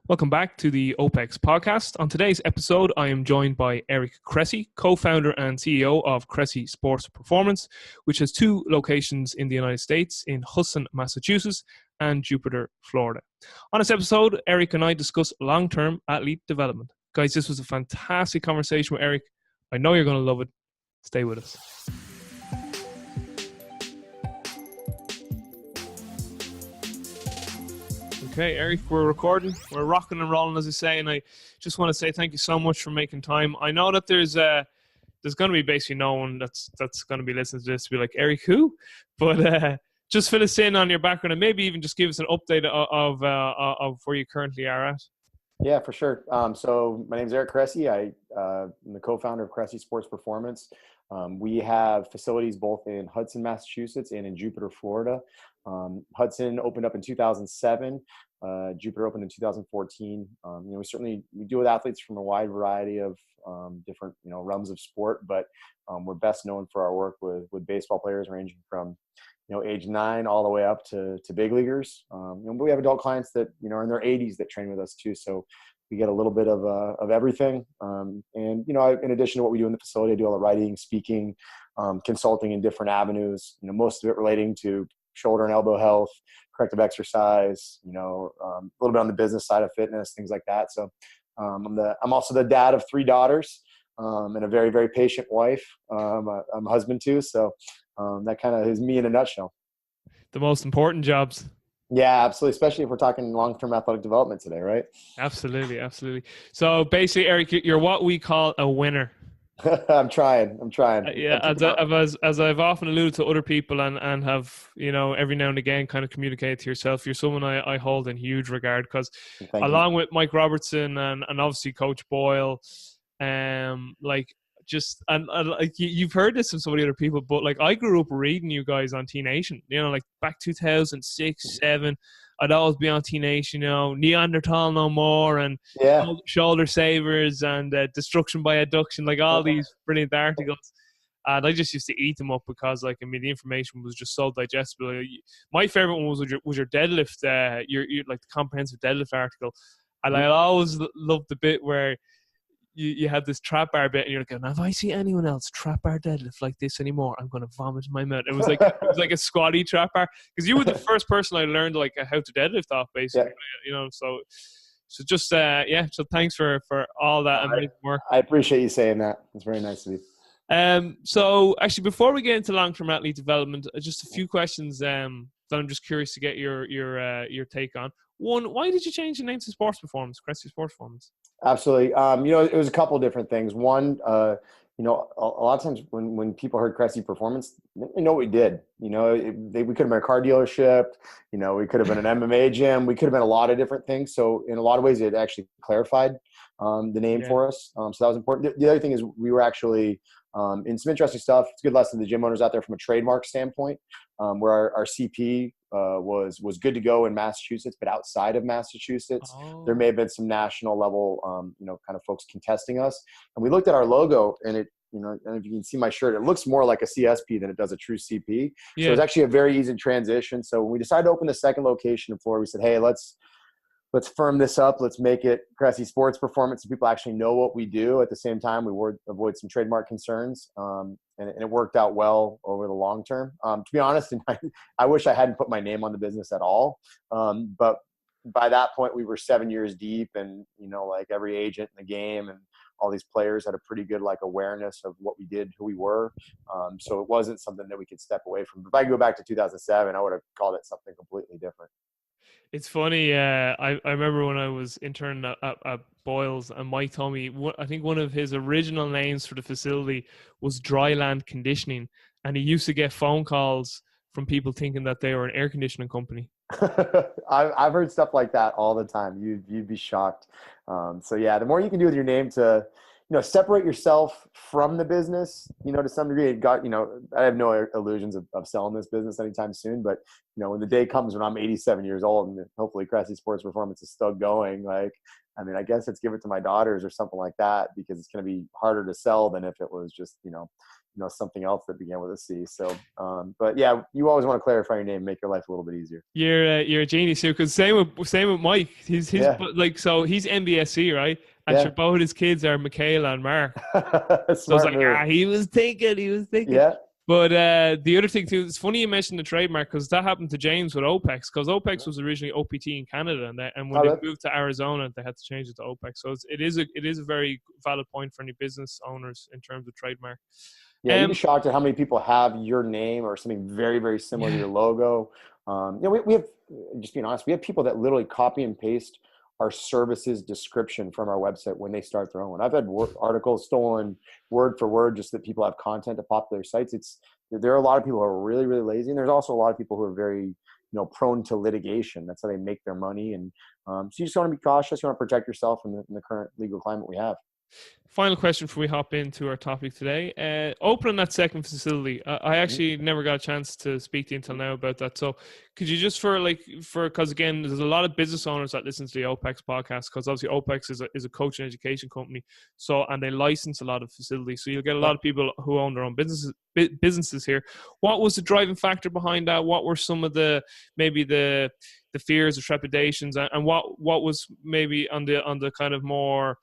Welcome back to the OPEX podcast. On today's episode, I am joined by Eric Cressey, co-founder and CEO of Cressey Sports Performance, which has two locations in the United States, in Hudson, Massachusetts, and Jupiter, Florida. On this episode, Eric and I discuss long-term athlete development. Guys, this was a fantastic conversation with Eric. I know you're going to love it. Stay with us. Okay, Eric, we're recording. We're rocking and rolling, as I say, and I just want to say thank you so much for making time. I know that there's going to be basically no one that's going to be listening to this to be like, Eric, who? But just fill us in on your background and maybe even just give us an update of where you currently are at. Yeah, for sure. So my name is Eric Cressey. I'm the co-founder of Cressey Sports Performance. We have facilities both in Hudson, Massachusetts, and in Jupiter, Florida. Hudson opened up in 2007. Jupiter opened in 2014. We deal with athletes from a wide variety of different realms of sport, but we're best known for our work with baseball players ranging from age 9 all the way up to big leaguers. But we have adult clients that are in their 80s that train with us too. So we get a little bit of everything. In addition to what we do in the facility, I do all the writing, speaking, consulting in different avenues. Most of it relating to shoulder and elbow health, corrective exercise. A little bit on the business side of fitness, things like that. So I'm also the dad of 3 daughters and a very, very patient wife. I'm a husband too. So that kind of is me in a nutshell. The most important jobs. Yeah, absolutely. Especially if we're talking long-term athletic development today, right? Absolutely. So basically, Eric, you're what we call a winner. I'm trying. Yeah, as I've often alluded to other people and have, every now and again kind of communicated to yourself, you're someone I hold in huge regard because along with Mike Robertson and obviously Coach Boyle, you've heard this from so many other people, but like I grew up reading you guys on T Nation, like back 2006, 7, I'd always be on T Nation, Neanderthal no more and shoulder savers and destruction by adduction, like all these brilliant articles. And I just used to eat them up because the information was just so digestible. My favorite one was your deadlift, your like the comprehensive deadlift article. And I always loved the bit where you had this trap bar bit and you're like, now if I see anyone else trap bar deadlift like this anymore, I'm going to vomit in my mouth. It was like a squatty trap bar because you were the first person I learned how to deadlift off basically, so just so thanks for all that amazing work. I appreciate you saying that. It's very nice of you. So actually before we get into long-term athlete development, just a few questions that I'm just curious to get your take on. One, why did you change the name to Sports Performance, Cressey Sports Performance? Absolutely. It was a couple of different things. One, a lot of times when people heard Cressey Performance, they know what we did. We could have been a car dealership. We could have been an MMA gym. We could have been a lot of different things. So in a lot of ways, it actually clarified the name for us. So that was important. The other thing is we were actually in some interesting stuff. It's a good lesson to the gym owners out there from a trademark standpoint, where our CP was good to go in Massachusetts, but outside of Massachusetts, there may have been some national level, kind of folks contesting us. And we looked at our logo and it, and if you can see my shirt, it looks more like a CSP than it does a true CP. Yeah. So it was actually a very easy transition. So when we decided to open the second location in Florida, we said, hey, let's firm this up. Let's make it Cressey Sports Performance so people actually know what we do. At the same time, we avoid some trademark concerns. And it worked out well over the long term. To be honest, I wish I hadn't put my name on the business at all. But by that point, we were 7 years deep and, every agent in the game and all these players had a pretty good awareness of what we did, who we were. So it wasn't something that we could step away from. If I go back to 2007, I would have called it something completely different. It's funny. I remember when I was interning at Boyles and Mike told me, I think one of his original names for the facility was Dryland Conditioning. And he used to get phone calls from people thinking that they were an air conditioning company. I've heard stuff like that all the time. You'd be shocked. So yeah, the more you can do with your name to, separate yourself from the business, to some degree. I have no illusions of selling this business anytime soon, but when the day comes when I'm 87 years old and hopefully Cressey Sports Performance is still going, I mean, I guess it's give it to my daughters or something like that, because it's going to be harder to sell than if it was just, something else that began with a C. So, but yeah, you always want to clarify your name, make your life a little bit easier. You're a genius here, because same with Mike. He's Yeah. like, so he's MBSC, right? And Yeah. sure, both his kids are Michaela and Mark. So it's Smart like, move. he was thinking. Yeah. But the other thing too, it's funny you mentioned the trademark, because that happened to James with OPEX, because OPEX was originally OPT in Canada, and when Oh, they really? moved to Arizona, they had to change it to OPEX. So it is a very valid point for any business owners in terms of trademark. Yeah, you'd be shocked at how many people have your name or something very, very similar to your logo. We have, just being honest, we have people that literally copy and paste our services description from our website when they start their own. I've had articles stolen word for word, just that people have content to pop their sites. There are a lot of people who are really, really lazy, and there's also a lot of people who are very, prone to litigation. That's how they make their money. And so you just want to be cautious. You want to protect yourself in the current legal climate we have. Final question before we hop into our topic today. Opening that second facility, I actually never got a chance to speak to you until now about that. So could you just because again, there's a lot of business owners that listen to the OPEX podcast, because obviously OPEX is a coach and education company. So, and they license a lot of facilities. So you'll get a lot of people who own their own businesses here. What was the driving factor behind that? What were some of maybe the fears or trepidations, and what was maybe on the kind of more,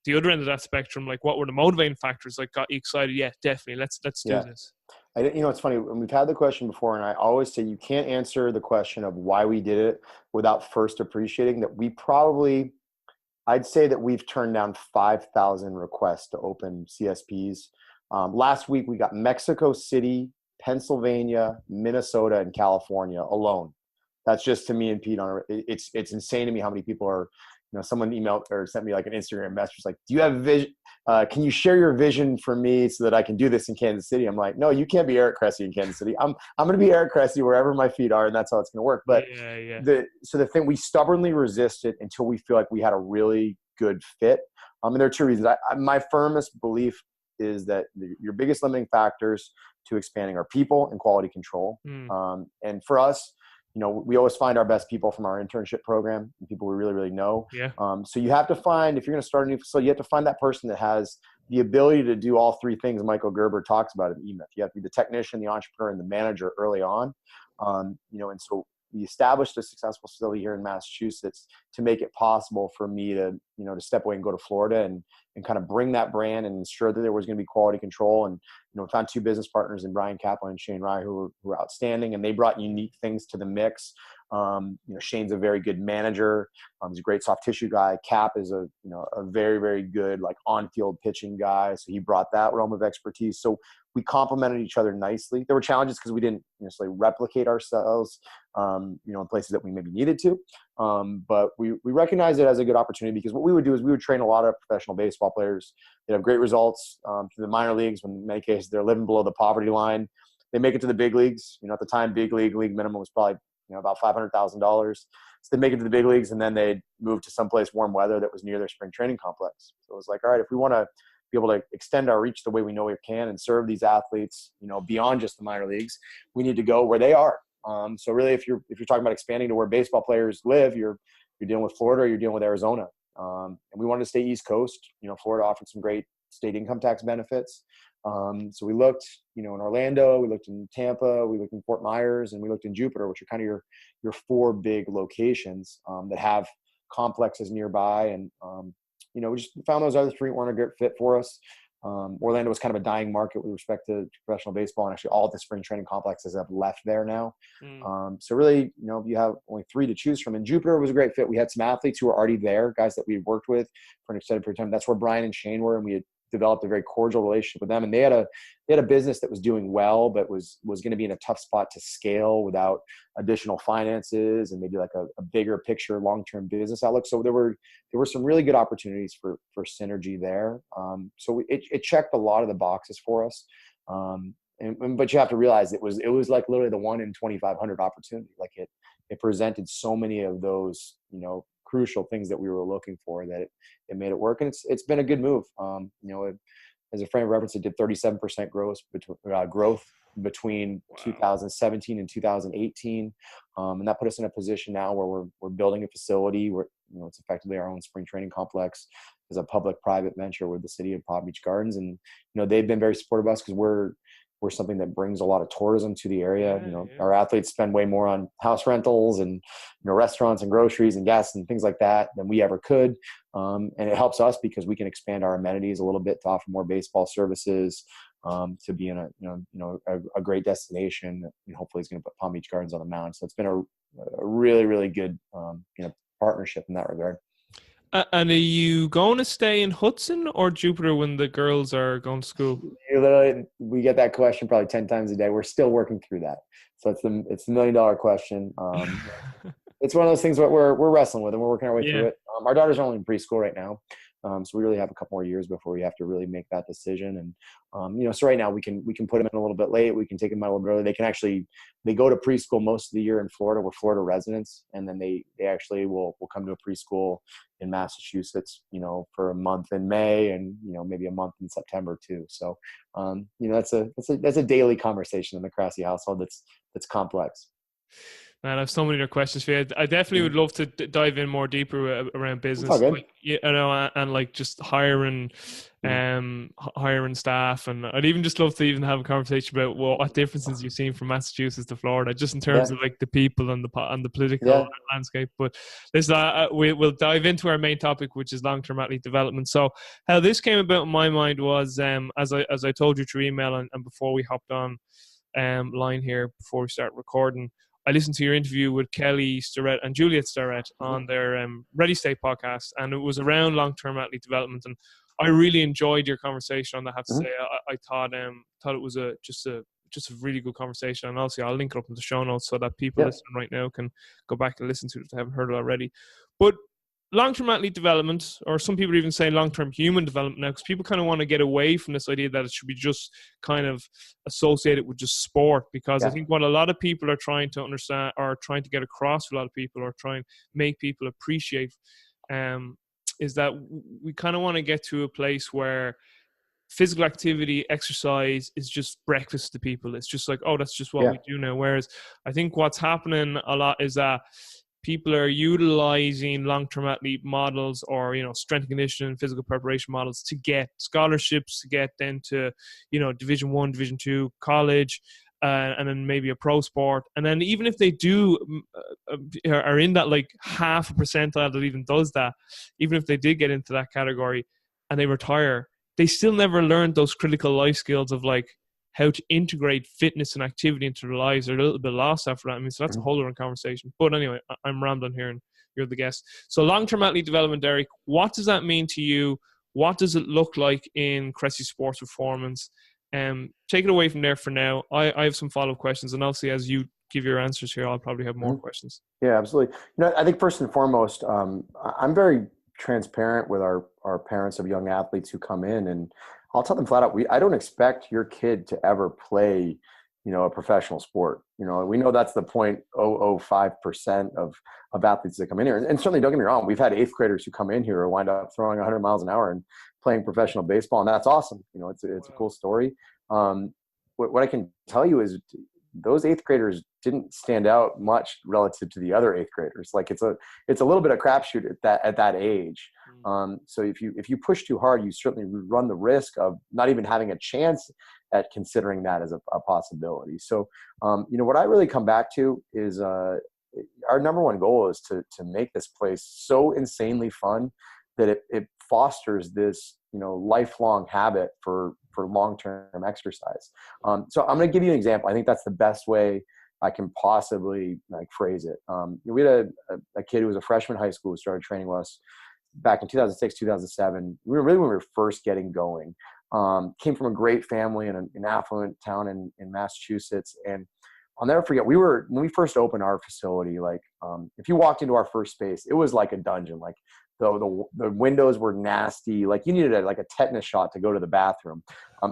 the other end of that spectrum, like what were the motivating factors that got you excited? Yeah, definitely. Let's do this. It's funny. We've had the question before, and I always say you can't answer the question of why we did it without first appreciating that I'd say that we've turned down 5,000 requests to open CSPs. Last week, we got Mexico City, Pennsylvania, Minnesota, and California alone. That's just to me and Pete it's insane to me how many people are, someone emailed or sent me like an Instagram message like, do you have a vision? Can you share your vision for me so that I can do this in Kansas City? I'm like, no, you can't be Eric Cressey in Kansas City. I'm going to be Eric Cressey wherever my feet are, and that's how it's going to work. But the thing, we stubbornly resist it until we feel like we had a really good fit. And there are two reasons. My firmest belief is that your biggest limiting factors to expanding are people and quality control. And for us, we always find our best people from our internship program and people we really, really know. Yeah. So you have to find, if you're going to start a new facility, you have to find that person that has the ability to do all three things Michael Gerber talks about in eMyth. You have to be the technician, the entrepreneur, and the manager early on. And so we established a successful facility here in Massachusetts to make it possible for me to, to step away and go to Florida and kind of bring that brand and ensure that there was going to be quality control. And, we found two business partners in Brian Kaplan and Shane Rye who were outstanding, and they brought unique things to the mix. Shane's a very good manager. He's a great soft tissue guy. Cap is a very, very good, like on-field pitching guy. So he brought that realm of expertise. So we complemented each other nicely. There were challenges because we didn't necessarily replicate ourselves, in places that we maybe needed to. But we recognized it as a good opportunity, because what we would do is we would train a lot of professional baseball players that have great results through the minor leagues, when in many cases they're living below the poverty line. They make it to the big leagues. At the time, big league minimum was probably about $500,000. So they make it to the big leagues, and then they'd move to someplace warm weather that was near their spring training complex. So it was like, all right, if we want to be able to extend our reach the way we know we can and serve these athletes, beyond just the minor leagues, we need to go where they are. So really, if you're talking about expanding to where baseball players live, you're dealing with Florida or you're dealing with Arizona. And we wanted to stay East Coast. Florida offered some great state income tax benefits. So we looked, in Orlando, we looked in Tampa, we looked in Fort Myers, and we looked in Jupiter, which are kind of your four big locations that have complexes nearby. And, we just found those other three weren't a good fit for us. Orlando was kind of a dying market with respect to professional baseball, and actually all of the spring training complexes have left there now. So really, you have only three to choose from. And Jupiter was a great fit. We had some athletes who were already there, guys that we had worked with for an extended period of time. That's where Brian and Shane were, and we had developed a very cordial relationship with them. And they had a business that was doing well, but was going to be in a tough spot to scale without additional finances and maybe like a bigger picture, long-term business outlook. So there were some really good opportunities for synergy there. So it checked a lot of the boxes for us. But you have to realize it was like literally the 1 in 2,500 opportunity. Like it presented so many of those, crucial things that we were looking for that it made it work. And it's been a good move. As a frame of reference, it did 37% growth between 2017 and 2018. And that put us in a position now where we're building a facility. it's effectively our own spring training complex is a public-private venture with the city of Palm Beach Gardens. And, they've been very supportive of us because we're something that brings a lot of tourism to the area. Our athletes spend way more on house rentals and, restaurants and groceries and gas and things like that than we ever could. And it helps us because we can expand our amenities a little bit to offer more baseball services, to be in a great destination that hopefully is going to put Palm Beach Gardens on the map. So it's been a really, really good, partnership in that regard. And are you going to stay in Hudson or Jupiter when the girls are going to school? We get that question probably 10 times a day. We're still working through that. So it's the $1 million question. It's one of those things that we're wrestling with and we're working our way through it. Our daughters are only in preschool right now. So we really have a couple more years before we have to really make that decision. And, so right now we can put them in a little bit late. We can take them out a little bit early. They go to preschool most of the year in Florida. We're Florida residents. And then they actually will come to a preschool in Massachusetts, for a month in May and, maybe a month in September too. So, that's a daily conversation in the Cressey household. That's complex. Man, I have so many other questions for you. I definitely would love to dive in more deeper around business, and like just hiring staff, and I'd even just love to even have a conversation about what differences you've seen from Massachusetts to Florida, just in terms of like the people and the political landscape. But we'll dive into our main topic, which is long-term athlete development. So how this came about in my mind was, as I told you through email and before we hopped on line here before we start recording, I listened to your interview with Kelly Starrett and Juliet Starrett on their Ready State podcast, and it was around long-term athlete development. And I really enjoyed your conversation on that. I have to say, I thought it was just a really good conversation. And also, I'll link it up in the show notes so that people listening right now can go back and listen to it if they haven't heard it already. But long-term athlete development, or some people even say long-term human development now, because people kind of want to get away from this idea that it should be just kind of associated with just sport, because I think what a lot of people are trying to understand or trying to get across to a lot of people or trying to make people appreciate is that we kind of want to get to a place where physical activity, exercise is just breakfast to people. It's just like, oh, that's just what we do now. Whereas I think what's happening a lot is that people are utilizing long-term athlete models or, strength and conditioning, physical preparation models to get scholarships, to get then to, Division I, Division II, college, and then maybe a pro sport. And then even if they do are in that like half a percentile that even does that, even if they did get into that category and they retire, they still never learned those critical life skills of like how to integrate fitness and activity into their lives. They're a little bit lost after that. I mean, so that's a whole other conversation. But anyway, I'm rambling here and you're the guest. So long-term athlete development, Derek, what does that mean to you? What does it look like in Cressey Sports Performance? Take it away from there for now. I have some follow-up questions, and obviously as you give your answers here, I'll probably have more questions. Yeah, absolutely. I think first and foremost, I'm very transparent with our parents of young athletes who come in, and I'll tell them flat out, I don't expect your kid to ever play, a professional sport. We know that's the 0.005% of athletes that come in here. And certainly don't get me wrong, we've had 8th graders who come in here who wind up throwing 100 miles an hour and playing professional baseball. And that's awesome. It's a cool story. What I can tell you is those 8th graders didn't stand out much relative to the other 8th graders. Like it's a little bit of crapshoot at that age. So if you push too hard, you certainly run the risk of not even having a chance at considering that as a possibility. So, what I really come back to is our number one goal is to make this place so insanely fun that it fosters this, lifelong habit for long-term exercise. So I'm going to give you an example. I think that's the best way I can possibly phrase it. We had a kid who was a freshman in high school who started training with us back in 2006, 2007. We were really when we were first getting going. Came from a great family in an affluent town in Massachusetts. And I'll never forget, when we first opened our facility, if you walked into our first space, it was like a dungeon. Like the windows were nasty. Like you needed a tetanus shot to go to the bathroom.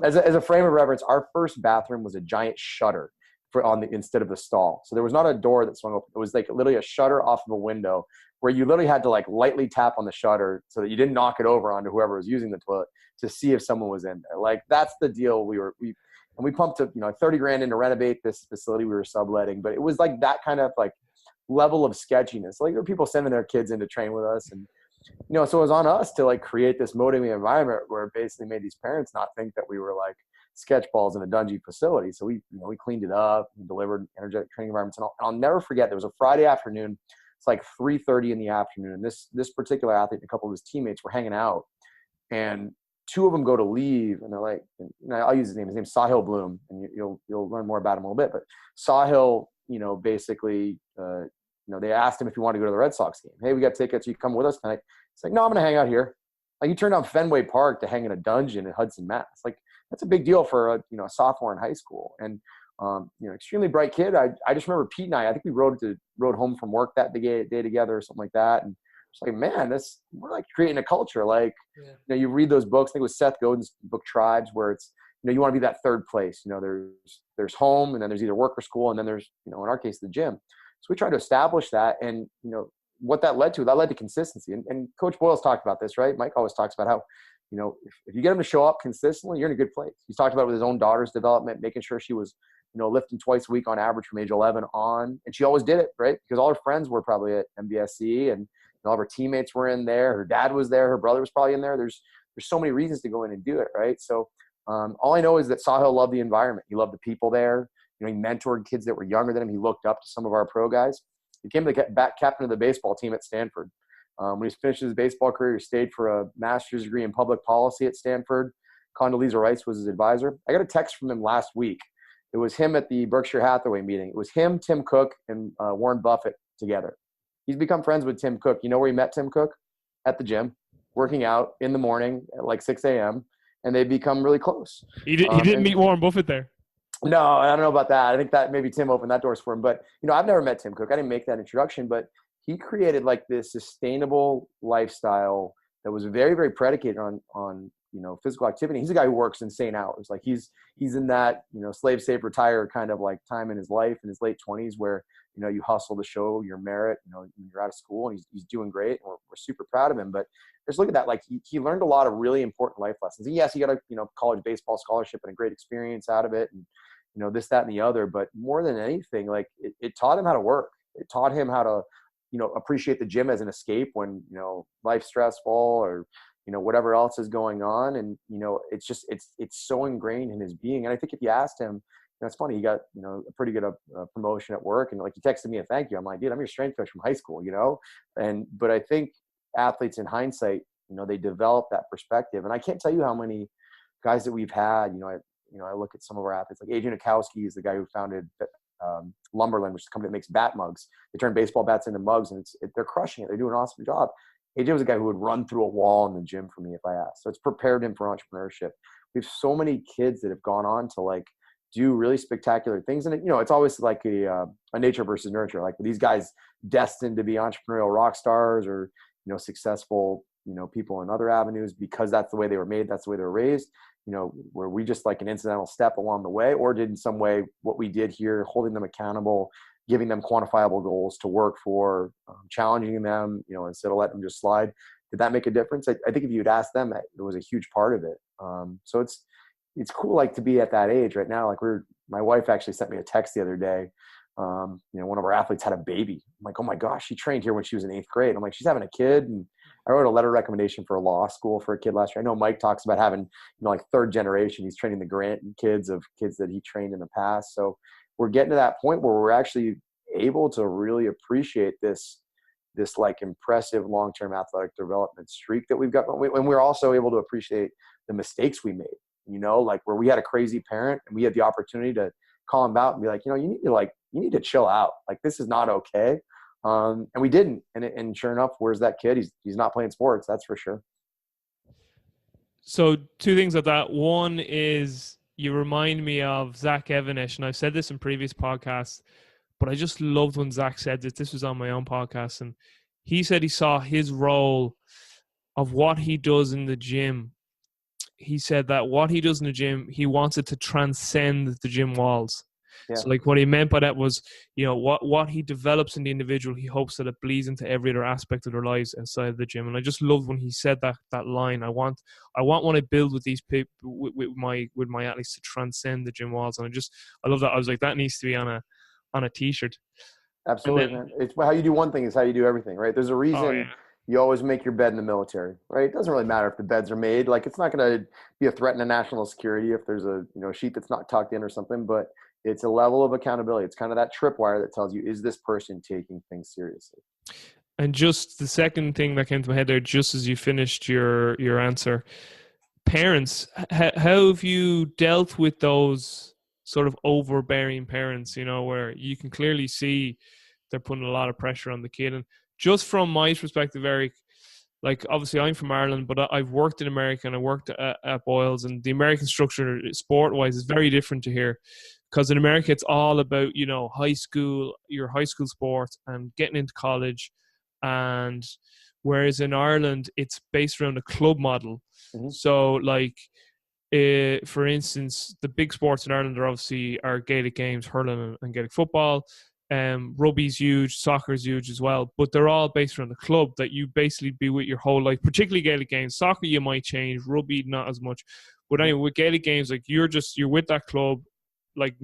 As a frame of reference, our first bathroom was a giant shutter instead of the stall. So there was not a door that swung open. It was literally a shutter off of a window where you literally had to lightly tap on the shutter so that you didn't knock it over onto whoever was using the toilet to see if someone was in there. That's the deal. We pumped $30,000 in to renovate this facility we were subletting, but it was that kind of level of sketchiness. Like there were people sending their kids in to train with us, and so it was on us to like create this motivating environment where it basically made these parents not think that we were like sketch balls in a dungy facility. So we cleaned it up and delivered energetic training environments. And I'll never forget, there was a Friday afternoon. It's like 3:30 in the afternoon. And this particular athlete and a couple of his teammates were hanging out, and two of them go to leave, and they're like, I'll use his name. His name's Sahil Bloom, and you'll learn more about him a little bit. But Sahil, basically, they asked him if he wanted to go to the Red Sox game. Hey, we got tickets. You come with us tonight? It's like, no, I'm going to hang out here. Like, you turned down Fenway Park to hang in a dungeon in Hudson, Mass. Like, that's a big deal for a sophomore in high school. And extremely bright kid. I just remember Pete and I think we rode home from work that day together or something like that. And it's like, man, we're like creating a culture. Like, you read those books. I think it was Seth Godin's book Tribes, where it's, you want to be that third place. There's home, and then there's either work or school, and then there's, in our case, the gym. So we tried to establish that, and what that led to consistency. And Coach Boyle's talked about this, right? Mike always talks about how, if you get him to show up consistently, you're in a good place. He's talked about it with his own daughter's development, making sure she was, lifting twice a week on average from age 11 on. And she always did it, right? Because all her friends were probably at MBSC, and all of her teammates were in there. Her dad was there. Her brother was probably in there. There's so many reasons to go in and do it, right? So all I know is that Sahil loved the environment. He loved the people there. He mentored kids that were younger than him. He looked up to some of our pro guys. He became the captain of the baseball team at Stanford. When he finished his baseball career, he stayed for a master's degree in public policy at Stanford. Condoleezza Rice was his advisor. I got a text from him last week. It was him at the Berkshire Hathaway meeting. It was him, Tim Cook, and Warren Buffett together. He's become friends with Tim Cook. You know where he met Tim Cook? At the gym, working out in the morning at like 6 a.m., and they become really close. He didn't meet Warren Buffett there. No, I don't know about that. I think that maybe Tim opened that doors for him. But, I've never met Tim Cook. I didn't make that introduction, but he created like this sustainable lifestyle that was very, very predicated on physical activity. He's a guy who works insane hours. Like he's in that, slave, save, retire kind of like time in his life in his late 20s where, you hustle to show your merit, you're out of school, and he's doing great. And we're super proud of him. But just look at that. Like he learned a lot of really important life lessons. And yes, he got a, college baseball scholarship and a great experience out of it. And, this, that, and the other. But more than anything, like it taught him how to work. It taught him how to, appreciate the gym as an escape when, life's stressful or, whatever else is going on. And, it's so ingrained in his being. And I think if you asked him, it's funny, he got, a pretty good promotion at work. And like, he texted me a thank you. I'm like, dude, I'm your strength coach from high school, but I think athletes in hindsight, they develop that perspective. And I can't tell you how many guys that we've had, I look at some of our athletes, like Adrian Akowski is the guy who founded Lumberland, which is a company that makes bat mugs. They turn baseball bats into mugs, and they're crushing it. They're doing an awesome job. AJ was a guy who would run through a wall in the gym for me if I asked. So it's prepared him for entrepreneurship. We have so many kids that have gone on to like do really spectacular things. And it's always like a nature versus nurture. Like these guys destined to be entrepreneurial rock stars or, successful, people in other avenues because that's the way they were made. That's the way they were raised, where we just like an incidental step along the way, or did in some way what we did here, holding them accountable, giving them quantifiable goals to work for, challenging them, instead of letting them just slide. Did that make a difference? I think if you'd asked them, it was a huge part of it. So it's cool, like to be at that age right now. Like my wife actually sent me a text the other day. One of our athletes had a baby. I'm like, oh my gosh, she trained here when she was in 8th grade. I'm like, she's having a kid. And I wrote a letter of recommendation for a law school for a kid last year. I know Mike talks about having, like 3rd generation. He's training the grandkids of kids that he trained in the past. So we're getting to that point where we're actually able to really appreciate this like impressive long-term athletic development streak that we've got. And we're also able to appreciate the mistakes we made, like where we had a crazy parent and we had the opportunity to call him out and be like, you need to chill out. Like, this is not okay. And we didn't. And sure enough, where's that kid? He's not playing sports. That's for sure. So 2 things of that. One is you remind me of Zach Evanish. And I've said this in previous podcasts, but I just loved when Zach said this. This was on my own podcast. And he said he saw his role of what he does in the gym. He said that what he does in the gym, he wants it to transcend the gym walls. Yeah. So like what he meant by that was, what he develops in the individual, he hopes that it bleeds into every other aspect of their lives outside of the gym. And I just loved when he said that line. I want when I build with these people, with my athletes, to transcend the gym walls. And I love that. I was like, that needs to be on a t-shirt. And Absolutely, then, man. It's how you do one thing is how you do everything, right? There's a oh reason yeah, you always make your bed in the military, right? It doesn't really matter if the beds are made. Like it's not going to be a threat to national security if there's a sheet that's not tucked in or something. But it's a level of accountability. It's kind of that tripwire that tells you, is this person taking things seriously? and just the second thing that came to my head there, just as you finished your answer, parents, how have you dealt with those sort of overbearing parents? You know, where you can clearly see they're putting a lot of pressure on the kid, and just from my perspective, Eric, like obviously I'm from Ireland, but I've worked in America and I worked at Boyles, and the American structure sport wise is very different to here. Because in America, it's all about, high school, your high school sports and getting into college. And whereas in Ireland, it's based around a club model. Mm-hmm. So like, for instance, the big sports in Ireland are Gaelic games, hurling and Gaelic football. Rugby's huge, soccer's huge as well, but they're all based around the club that you basically be with your whole life, particularly Gaelic games. Soccer you might change, rugby not as much. But anyway, with Gaelic games, like you're with that club, like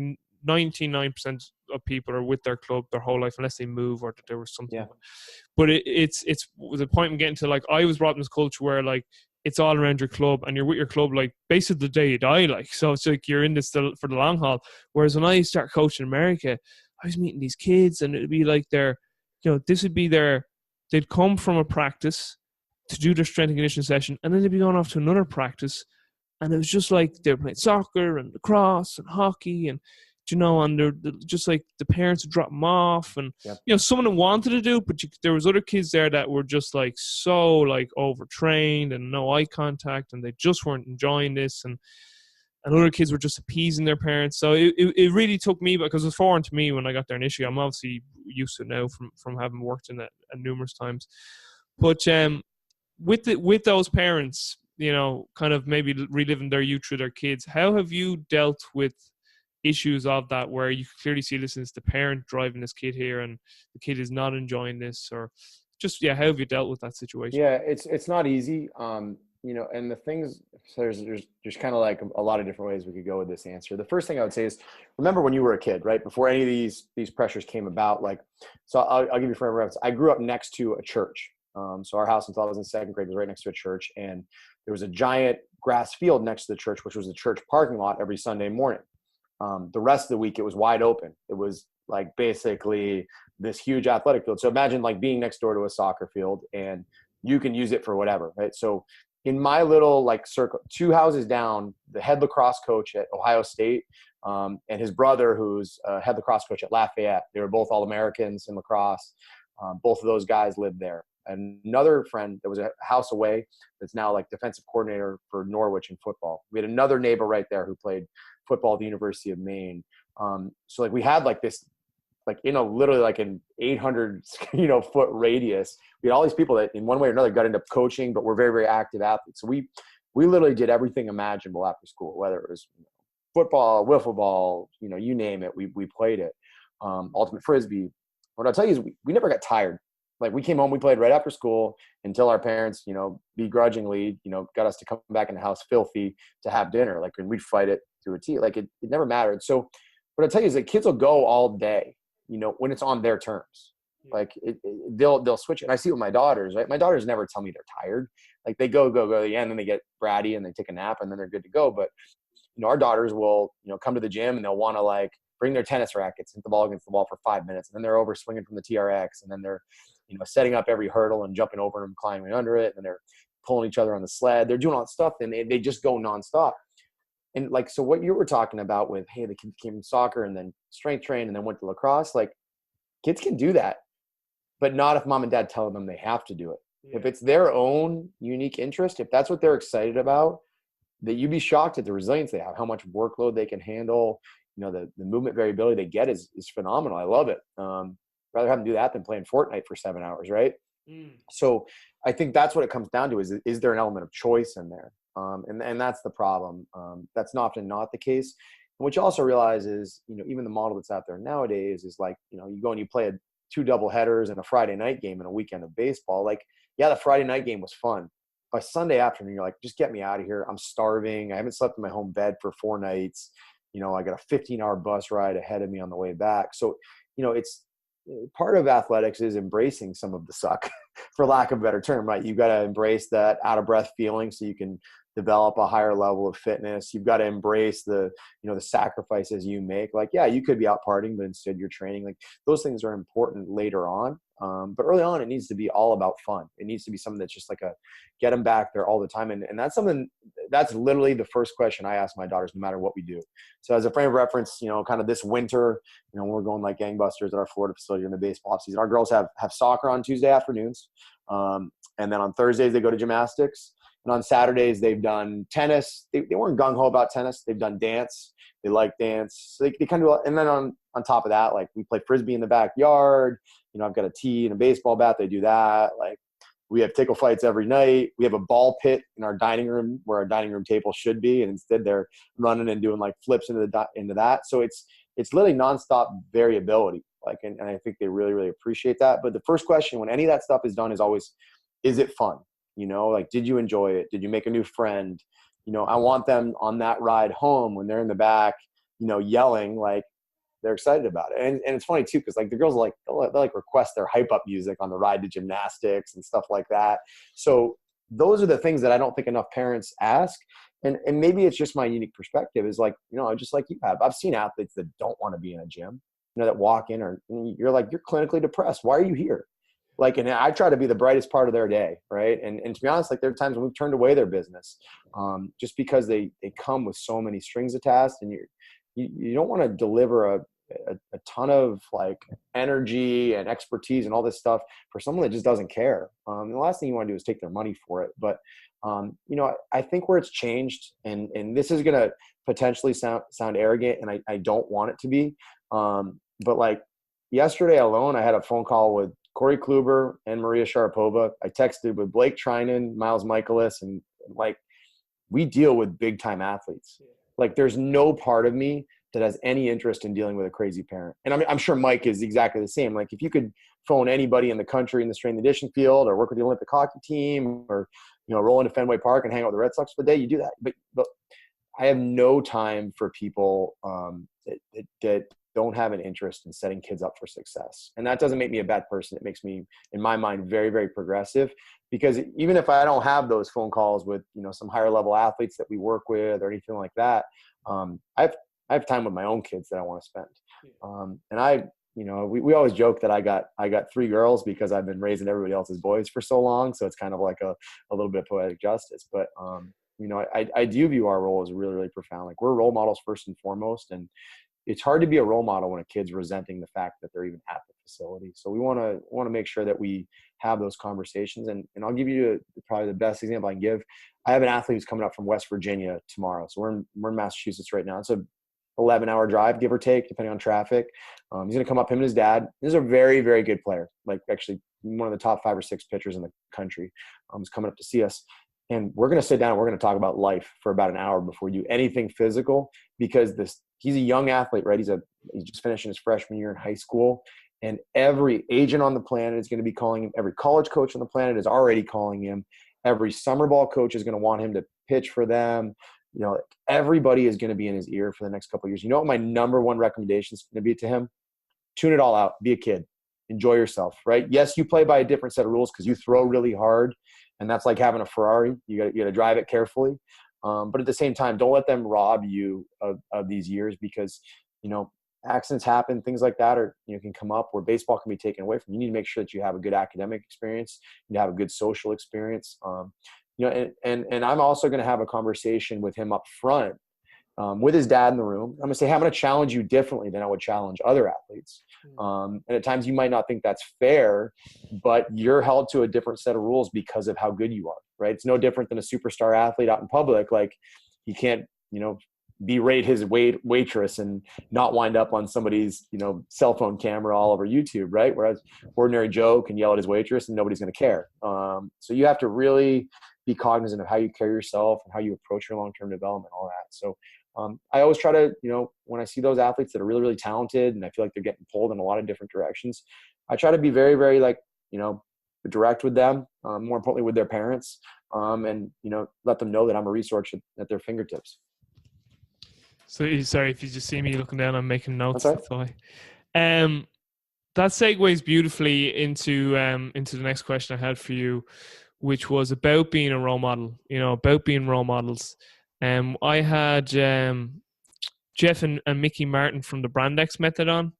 99% of people are with their club their whole life unless they move or there was something. Yeah. But it's the point I'm getting to, like I was brought up in this culture where like it's all around your club and you're with your club like basically the day you die, like, so it's like you're in this for the long haul. Whereas when I start coaching in America, I was meeting these kids and it'd be like this would be they'd come from a practice to do their strength and conditioning session and then they'd be going off to another practice, and it was just like they were playing soccer and lacrosse and hockey, and and they're just like the parents would drop them off, and Yep. some of them wanted to do, but there was other kids there that were just like so like overtrained and no eye contact, and they just weren't enjoying this, and other kids were just appeasing their parents. So it really took me, because it was foreign to me when I got there initially. I'm obviously used to it now from having worked in it numerous times. But with those parents, kind of maybe reliving their youth through their kids, how have you dealt with issues of that where you clearly see, listen, it's the parent driving this kid here and the kid is not enjoying this, or just, how have you dealt with that situation? Yeah, it's not easy. And the things, so there's kind of like a lot of different ways we could go with this answer. The first thing I would say is, remember when you were a kid, right? Before any of these pressures came about, like, so I'll give you for reference. I grew up next to a church. So our house until I was in second grade was right next to a church, and there was a giant grass field next to the church, which was the church parking lot every Sunday morning. The rest of the week, it was wide open. It was like basically this huge athletic field. So imagine like being next door to a soccer field and you can use it for whatever, right? So in my little like circle, 2 houses down, the head lacrosse coach at Ohio State and his brother, who's head lacrosse coach at Lafayette, they were both All-Americans in lacrosse. Both of those guys lived there. Another friend that was a house away that's now like defensive coordinator for Norwich in football. We had another neighbor right there who played football at the University of Maine. So like we had like this, like literally like an 800 foot radius. We had all these people that in one way or another got into coaching, but were very, very active athletes. So we literally did everything imaginable after school, whether it was football, wiffle ball, you name it, we played it. Ultimate frisbee. What I'll tell you is we never got tired. Like we came home, we played right after school until our parents, begrudgingly, got us to come back in the house filthy to have dinner. Like, and we'd fight it to a T. Like it never mattered. So what I'll tell you is that kids will go all day, when it's on their terms. Like they'll switch it. And I see it with my daughters, right? My daughters never tell me they're tired. Like they go, yeah, and then they get bratty and they take a nap and then they're good to go. But our daughters will, come to the gym and they'll want to like bring their tennis rackets, hit the ball against the wall for 5 minutes, and then they're over swinging from the TRX, and then they're setting up every hurdle and jumping over and climbing under it, and they're pulling each other on the sled. They're doing all that stuff, and they just go nonstop. And like, so what you were talking about with, hey, the kid came from soccer and then strength train and then went to lacrosse, like kids can do that, but not if mom and dad tell them they have to do it. Yeah. If it's their own unique interest, if that's what they're excited about, that you'd be shocked at the resilience they have, how much workload they can handle. The movement variability they get is phenomenal. I love it. Rather have them do that than playing Fortnite for 7 hours, right? So I think that's what it comes down to is there an element of choice in there? And that's the problem. That's often not the case. And what you also realize is, even the model that's out there nowadays is like, you go and you play 2 double headers and a Friday night game and a weekend of baseball. Like, yeah, the Friday night game was fun. By Sunday afternoon, you're like, just get me out of here. I'm starving. I haven't slept in my home bed for 4 nights. I got a 15-hour bus ride ahead of me on the way back. So, it's part of athletics is embracing some of the suck, for lack of a better term, right? You've got to embrace that out of breath feeling so you can develop a higher level of fitness. You've got to embrace the sacrifices you make. Like, yeah, you could be out partying, but instead you're training. Like, those things are important later on. But early on, it needs to be all about fun. It needs to be something that's just like get them back there all the time. And that's something that's literally the first question I ask my daughters, no matter what we do. So as a frame of reference, kind of this winter, when we're going like gangbusters at our Florida facility in the baseball season, our girls have soccer on Tuesday afternoons. And then on Thursdays, they go to gymnastics. And on Saturdays, they've done tennis. They weren't gung-ho about tennis. They've done dance. They like dance. So they kind of, and then on top of that, like, we play Frisbee in the backyard. I've got a tee and a baseball bat. They do that. Like, we have tickle fights every night. We have a ball pit in our dining room where our dining room table should be. And instead they're running and doing like flips into that. So it's literally nonstop variability. Like, and I think they really, really appreciate that. But the first question when any of that stuff is done is always, is it fun? Like, did you enjoy it? Did you make a new friend? I want them on that ride home when they're in the back, yelling, like, they're excited about it. And it's funny too, because like the girls they'll like request their hype up music on the ride to gymnastics and stuff like that. So those are the things that I don't think enough parents ask. And maybe it's just my unique perspective is like, just like you have. I've seen athletes that don't want to be in a gym, that walk in and you're like, you're clinically depressed. Why are you here? Like, and I try to be the brightest part of their day, right? And to be honest, like, there are times when we've turned away their business just because they come with so many strings attached, and you don't want to deliver a ton of like energy and expertise and all this stuff for someone that just doesn't care. And the last thing you want to do is take their money for it. But I think where it's changed, and this is going to potentially sound arrogant, and I don't want it to be, but like yesterday alone, I had a phone call with Corey Kluber and Maria Sharapova. I texted with Blake Trinan, Miles Michaelis, and like, we deal with big time athletes. Like, there's no part of me that has any interest in dealing with a crazy parent. And I'm sure Mike is exactly the same. Like, if you could phone anybody in the country in the strength and conditioning field, or work with the Olympic hockey team, or, roll into Fenway Park and hang out with the Red Sox for the day, you do that. But I have no time for people that don't have an interest in setting kids up for success. And that doesn't make me a bad person. It makes me, in my mind, very, very progressive, because even if I don't have those phone calls with, some higher level athletes that we work with or anything like that, I have time with my own kids that I want to spend. And we always joke that I got 3 girls because I've been raising everybody else's boys for so long. So it's kind of like a little bit of poetic justice, but I do view our role as really, really profound. Like, we're role models first and foremost. And it's hard to be a role model when a kid's resenting the fact that they're even at the facility. So we want to make sure that we have those conversations. And I'll give you probably the best example I can give. I have an athlete who's coming up from West Virginia tomorrow. So we're in Massachusetts right now. It's a 11-hour drive, give or take, depending on traffic. He's going to come up, him and his dad. This is a very, very good player. Like, actually one of the top 5 or 6 pitchers in the country. He's coming up to see us. And we're going to sit down and we're going to talk about life for about an hour before we do anything physical, because he's a young athlete, right? He's just finishing his freshman year in high school, and every agent on the planet is going to be calling him. Every college coach on the planet is already calling him. Every summer ball coach is going to want him to pitch for them. Everybody is going to be in his ear for the next couple of years. You know what my number one recommendation is going to be to him? Tune it all out. Be a kid. Enjoy yourself, right? Yes, you play by a different set of rules because you throw really hard, and that's like having a Ferrari. You got to drive it carefully. But at the same time, don't let them rob you of these years, because, accidents happen, things like that, or, can come up where baseball can be taken away from you. You need to make sure that you have a good academic experience, you have a good social experience. And I'm also going to have a conversation with him up front, with his dad in the room. I'm going to say, hey, I'm going to challenge you differently than I would challenge other athletes. And at times you might not think that's fair, but you're held to a different set of rules because of how good you are, right? It's no different than a superstar athlete out in public. Like, he can't, berate his waitress and not wind up on somebody's, cell phone camera all over YouTube, right? Whereas ordinary Joe can yell at his waitress and nobody's going to care. So you have to really be cognizant of how you carry yourself and how you approach your long-term development, all that. So I always try to, when I see those athletes that are really, really talented and I feel like they're getting pulled in a lot of different directions, I try to be very, very direct with them, more importantly with their parents, and, let them know that I'm a resource at their fingertips. So sorry if you just see me looking down, I'm making notes. That's right. That's why. that segues beautifully into the next question I had for you, which was about being a role model. You know, about being role models. I had Jeff and Mickey Martin from the Brandex Method on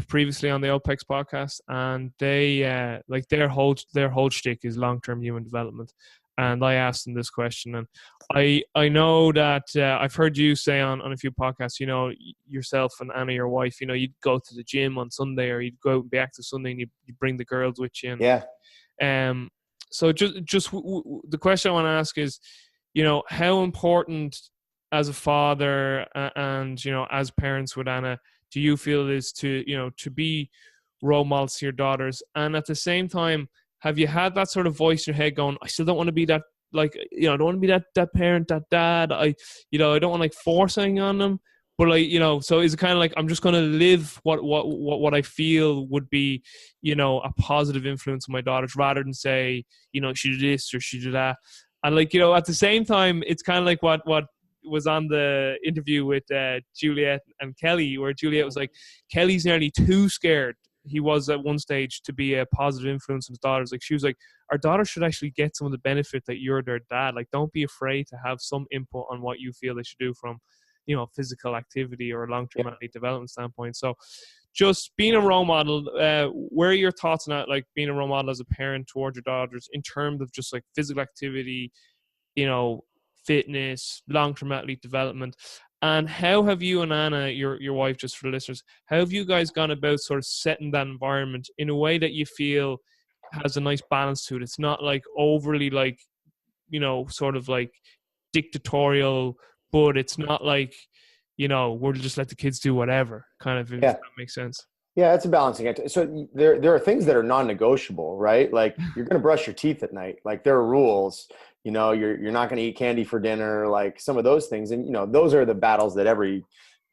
previously on the OPEX podcast, and they like their whole shtick is long-term human development. And I asked them this question, and I know that I've heard you say on a few podcasts, you know, yourself and Anna, your wife, you know, you'd go to the gym on Sunday, or you'd go out and be active Sunday, and you bring the girls with you. And, Yeah. So just the question I want to ask is, you know, how important as a father and, you know, as parents with Anna, do you feel is to, you know, to be role models to your daughters? And at the same time, have you had that sort of voice in your head going, I still don't want to be that, like, you know, I don't want to be that parent, that dad. I don't want to like force anything on them. But like, you know, so is it kind of like, I'm just going to live what I feel would be, you know, a positive influence on my daughters, rather than say, you know, she did this or she did that. And like, you know, at the same time, it's kind of like what was on the interview with Juliet and Kelly, where Juliet was like, Kelly's nearly too scared. He was at one stage to be a positive influence on his daughters. Like, she was like, our daughters should actually get some of the benefit that you're their dad. Like, don't be afraid to have some input on what you feel they should do from, you know, physical activity or long-term athlete development standpoint. So just being a role model, where are your thoughts on that, like being a role model as a parent towards your daughters in terms of just like physical activity, you know, fitness, long-term athlete development? And how have you and Anna, your wife, just for the listeners, how have you guys gone about sort of setting that environment in a way that you feel has a nice balance to it? It's not like overly like, you know, sort of like dictatorial, but it's not like, you know, we'll just let the kids do whatever, kind of, if that makes sense. Yeah, it's a balancing act. So there are things that are non-negotiable, right? Like, you're going to brush your teeth at night. Like, there are rules. You know, you're not going to eat candy for dinner. Like, some of those things, and you know, those are the battles that every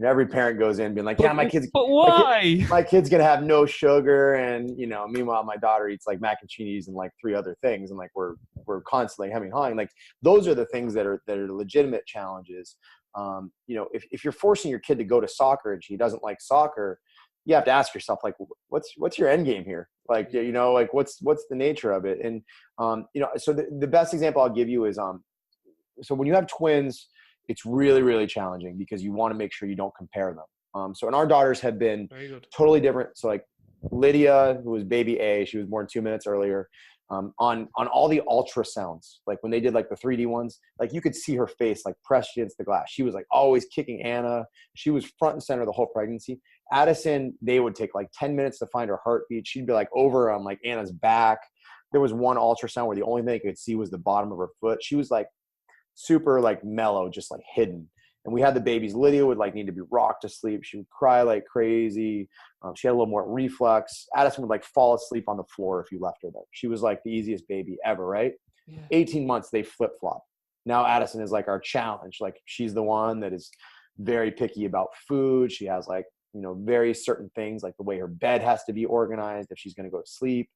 parent goes in, being like, yeah, But why? my kid's going to have no sugar, and you know, meanwhile, my daughter eats like mac and cheese and like 3 other things, and like we're constantly hemming and hawing. Like, those are the things that are legitimate challenges. You know, if you're forcing your kid to go to soccer and she doesn't like soccer, you have to ask yourself, like, what's your end game here? Like, you know, like what's the nature of it? And, you know, so the best example I'll give you is, so when you have twins, it's really, really challenging because you want to make sure you don't compare them. So, and our daughters have been totally different. So like Lydia, who was baby A, she was born 2 minutes earlier. On all the ultrasounds, like when they did like the 3D ones, like you could see her face like pressed against the glass. She was like always kicking Anna. She was front and center the whole pregnancy. Addison, they would take like 10 minutes to find her heartbeat. She'd be like over on like Anna's back. There was one ultrasound where the only thing they could see was the bottom of her foot. She was like super like mellow, just like hidden. And we had the babies. Lydia would like need to be rocked to sleep. She would cry like crazy. She had a little more reflux. Addison would like fall asleep on the floor if you left her there. She was like the easiest baby ever, right? Yeah. 18 months, they flip-flop. Now Addison is like our challenge. Like, she's the one that is very picky about food. She has like, you know, very certain things, like the way her bed has to be organized if she's going to go to sleep.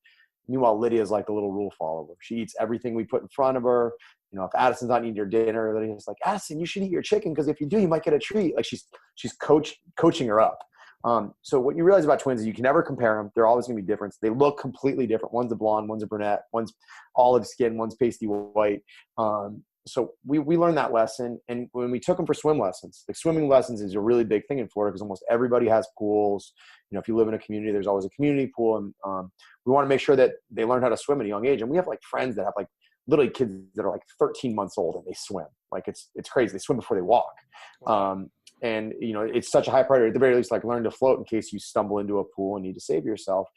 Meanwhile, Lydia is like the little rule follower. She eats everything we put in front of her. You know, if Addison's not eating your dinner, Lydia's like, Addison, you should eat your chicken, because if you do, you might get a treat. Like, she's coaching her up. So what you realize about twins is you can never compare them. They're always going to be different. They look completely different. One's a blonde, one's a brunette, one's olive skin, one's pasty white. So we learned that lesson. And when we took them for swim lessons, like swimming lessons is a really big thing in Florida because almost everybody has pools. You know, if you live in a community, there's always a community pool. And we want to make sure that they learn how to swim at a young age. And we have like friends that have like literally kids that are like 13 months old and they swim. Like, it's crazy. They swim before they walk. And, you know, it's such a high priority. At the very least, like, learn to float in case you stumble into a pool and need to save yourself.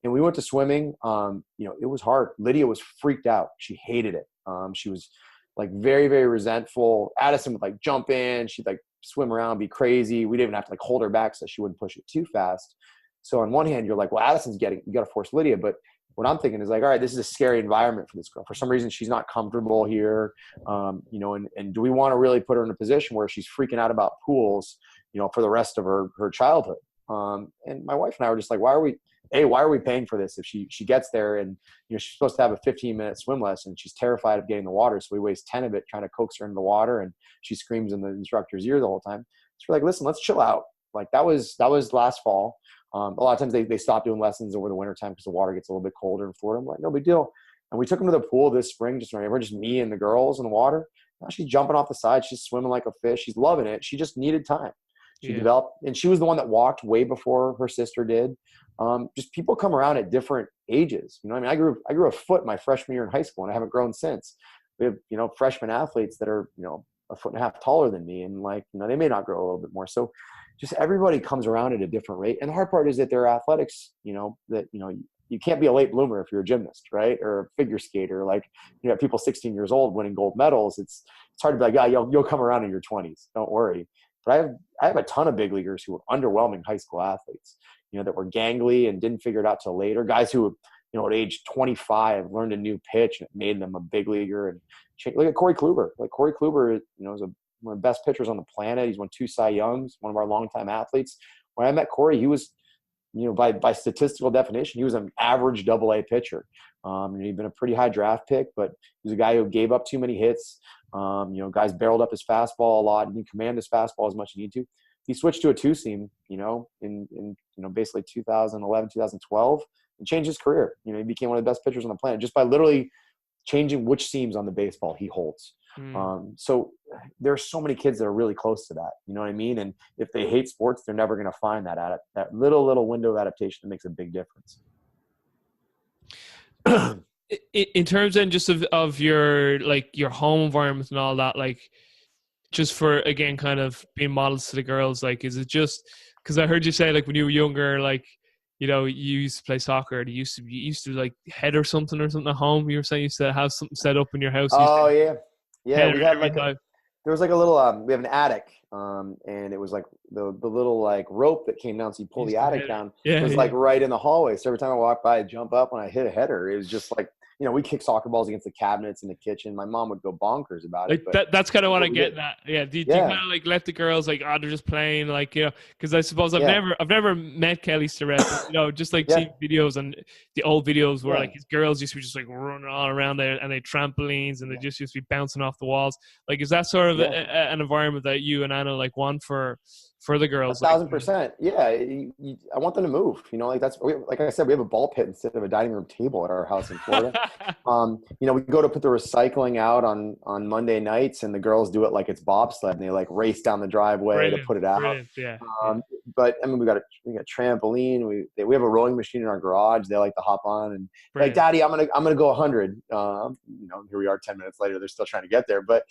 And we went to swimming. You know, it was hard. Lydia was freaked out. She hated it. She was like very, very resentful. Addison would like jump in. She'd like swim around, be crazy. We'd even have to like hold her back so she wouldn't push it too fast. So on one hand, you're like, well, Addison's getting, you got to force Lydia. But what I'm thinking is like, all right, this is a scary environment for this girl. For some reason, she's not comfortable here. You know, and do we want to really put her in a position where she's freaking out about pools, you know, for the rest of her childhood? And my wife and I were just like, why are we paying for this if she gets there and, you know, she's supposed to have a 15-minute swim lesson. She's terrified of getting in the water. So we waste 10 of it trying to coax her into the water, and she screams in the instructor's ear the whole time. So we're like, listen, let's chill out. Like, that was last fall. A lot of times they stop doing lessons over the wintertime because the water gets a little bit colder in Florida. I'm like, no big deal. And we took them to the pool this spring, just me and the girls in the water. Now she's jumping off the side. She's swimming like a fish. She's loving it. She just needed time. She developed, and she was the one that walked way before her sister did. Just people come around at different ages. You know, I mean, I grew a foot my freshman year in high school, and I haven't grown since. We have, you know, freshman athletes that are, you know, a foot and a half taller than me, and like, you know, they may not grow a little bit more. So just everybody comes around at a different rate. And the hard part is that they're athletics, you know, that, you know, you can't be a late bloomer if you're a gymnast, right? Or a figure skater. Like, you know, people 16 years old winning gold medals. It's hard to be like, yeah, you'll come around in your 20s. Don't worry. But I have a ton of big leaguers who were underwhelming high school athletes, you know, that were gangly and didn't figure it out till later. Guys who, you know, at age 25 learned a new pitch and it made them a big leaguer. And look at Corey Kluber. Like, Corey Kluber, you know, is one of the best pitchers on the planet. He's won 2 Cy Youngs, one of our longtime athletes. When I met Corey, he was, you know, by statistical definition, he was an average AA pitcher. He'd been a pretty high draft pick, but he was a guy who gave up too many hits. You know, guys barreled up his fastball a lot. He didn't command his fastball as much as he needed to. He switched to a 2-seam, you know, in you know, basically 2011, 2012, and changed his career. You know, he became one of the best pitchers on the planet just by literally changing which seams on the baseball he holds. So there's so many kids that are really close to that, you know what I mean? And if they hate sports, they're never going to find that little window of adaptation that makes a big difference. In terms then just of your, like, your home environment and all that, like, just for, again, kind of being models to the girls, like, is it just because I heard you say, like, when you were younger, like, you know, you used to play soccer, you used to like head or something at home. You were saying you used to have something set up in your house. Oh yeah. We had like there was like a little we have an attic, and it was like the little like rope that came down, so you pull the attic down. It was like right in the hallway. So every time I walk by, I jump up when I hit a header. It was just like, you know, we kick soccer balls against the cabinets in the kitchen. My mom would go bonkers about it. Like, that's kind of what I get at. Yeah. Do you kind of like let the girls, like, oh, they're just playing, like, you know, because I suppose I've never met Kelly Starrett, you know, just like seeing videos and the old videos where like his girls used to be just like running all around there, and they trampolines and they just used to be bouncing off the walls. Like, is that sort of an environment that you and Anna like want for the girls? 1,000%. Yeah. I want them to move, you know, like like I said, we have a ball pit instead of a dining room table at our house in Florida. You know, we go to put the recycling out on Monday nights, and the girls do it like it's bobsled, and they like race down the driveway to put it out. But I mean, we got trampoline. We have a rowing machine in our garage. They like to hop on and like, Daddy, I'm gonna go 100. You know, here we are 10 minutes later. They're still trying to get there, but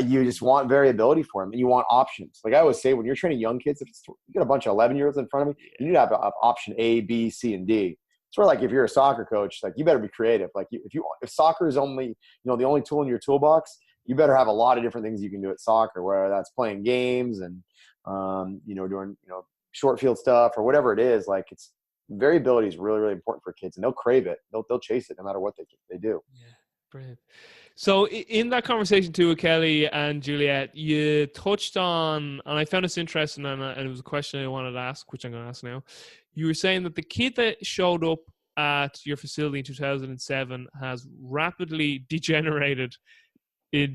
you just want variability for them, and you want options. Like I always say, when you're training young kids, if you got a bunch of 11-year-olds in front of me, you need to have option A, B, C, and D. Sort of like if you're a soccer coach, like you better be creative. Like if soccer is only, you know, the only tool in your toolbox, you better have a lot of different things you can do at soccer, whether that's playing games and, you know, doing, you know, short field stuff or whatever it is. Like, it's variability is really, really important for kids, and they'll crave it. They'll chase it no matter what they do. Yeah, brilliant. So in that conversation too with Kelly and Juliet, you touched on, and I found this interesting, and it was a question I wanted to ask, which I'm going to ask now. You were saying that the kid that showed up at your facility in 2007 has rapidly degenerated at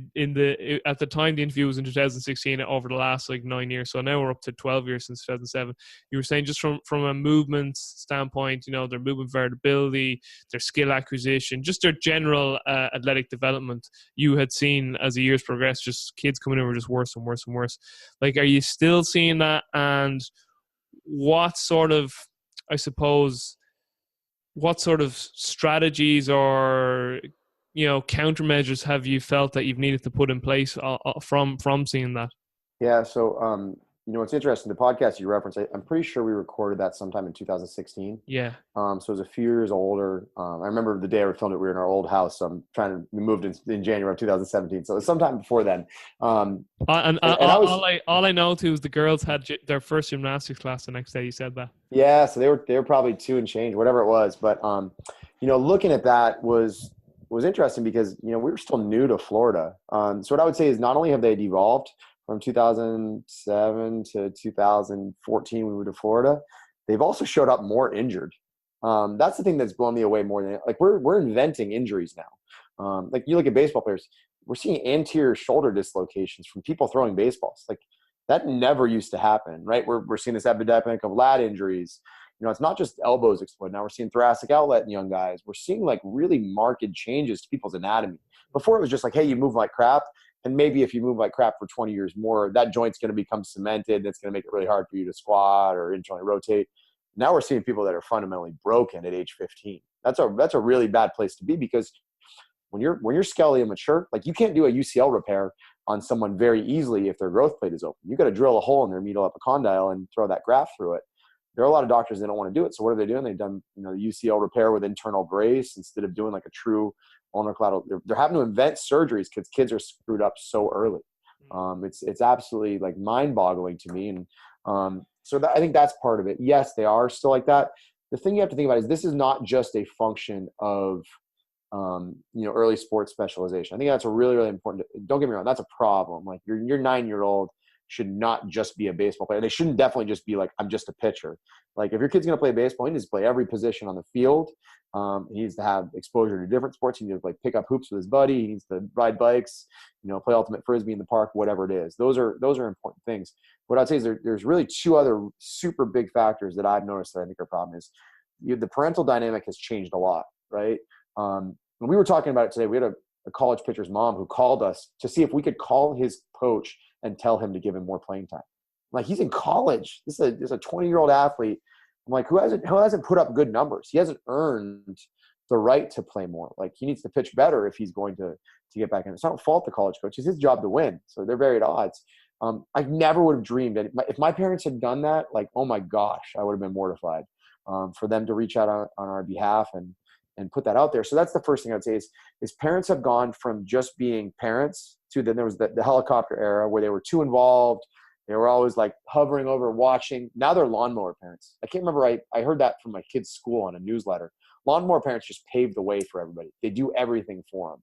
the time the interview was in 2016 over the last like 9 years. So now we're up to 12 years since 2007. You were saying just from a movement standpoint, you know, their movement variability, their skill acquisition, just their general athletic development, you had seen as the years progressed, just kids coming in were just worse and worse and worse. Like, are you still seeing that? And what sort of strategies or, you know, countermeasures have you felt that you've needed to put in place from seeing that? Yeah. So, you know, it's interesting. The podcast you referenced, I'm pretty sure we recorded that sometime in 2016. Yeah. So it was a few years older. I remember the day we filmed it, we were in our old house. So we moved in January of 2017. So it was sometime before then. All I know too is the girls had their first gymnastics class the next day. You said that. Yeah. So they were probably 2 and change, whatever it was. But, you know, looking at that was interesting because, you know, we were still new to Florida. So what I would say is not only have they evolved from 2007 to 2014 when we moved to Florida, they've also showed up more injured. That's the thing that's blown me away more than, like, we're inventing injuries now. Like, you look at baseball players, we're seeing anterior shoulder dislocations from people throwing baseballs. Like, That never used to happen, right? We're seeing this epidemic of lat injuries. It's not just elbows explode. Now we're seeing thoracic outlet in young guys. We're seeing like really marked changes to people's anatomy. Before it was just like, hey, you move like crap. And maybe if you move like crap for 20 years more, that joint's going to become cemented. It's going to make it really hard for you to squat or internally rotate. Now we're seeing people that are fundamentally broken at age 15. That's a really bad place to be, because when you're skeletally immature, like you can't do a UCL repair on someone very easily if their growth plate is open. You got to drill a hole in their medial epicondyle and throw that graft through it. There are a lot of doctors that don't want to do it. So what are they doing? They've done, the UCL repair with internal brace instead of doing like a true ulnar collateral. They're having to invent surgeries because kids are screwed up so early. It's absolutely like mind-boggling to me. And so I think that's part of it. Yes, they are still like that. The thing you have to think about is this is not just a function of early sports specialization. I think that's a really, really important. Don't get me wrong, that's a problem. Like your 9-year-old should not just be a baseball player. They shouldn't definitely just be like, I'm just a pitcher. Like if your kid's going to play baseball, he needs to play every position on the field. He needs to have exposure to different sports. He needs to like pick up hoops with his buddy. He needs to ride bikes, play ultimate frisbee in the park, whatever it is. Those are important things. What I'd say is there's really two other super big factors that I've noticed that I think are a problem is the parental dynamic has changed a lot, right? When we were talking about it today, we had a college pitcher's mom who called us to see if we could call his coach and tell him to give him more playing time. I'm like, he's in college. This is a 20-year-old athlete. I'm like, who hasn't put up good numbers? He hasn't earned the right to play more. Like he needs to pitch better if he's going to get back in. It's not fault the college coach. It's his job to win. So they're very at odds. I never would have dreamed that if my parents had done that, like, oh my gosh, I would have been mortified for them to reach out on our behalf and put that out there. So that's the first thing I'd say is parents have gone from just being parents to then there was the helicopter era where they were too involved. They were always like hovering over watching. Now they're lawnmower parents. I can't remember. I heard that from my kid's school on a newsletter. Lawnmower parents just pave the way for everybody. They do everything for them.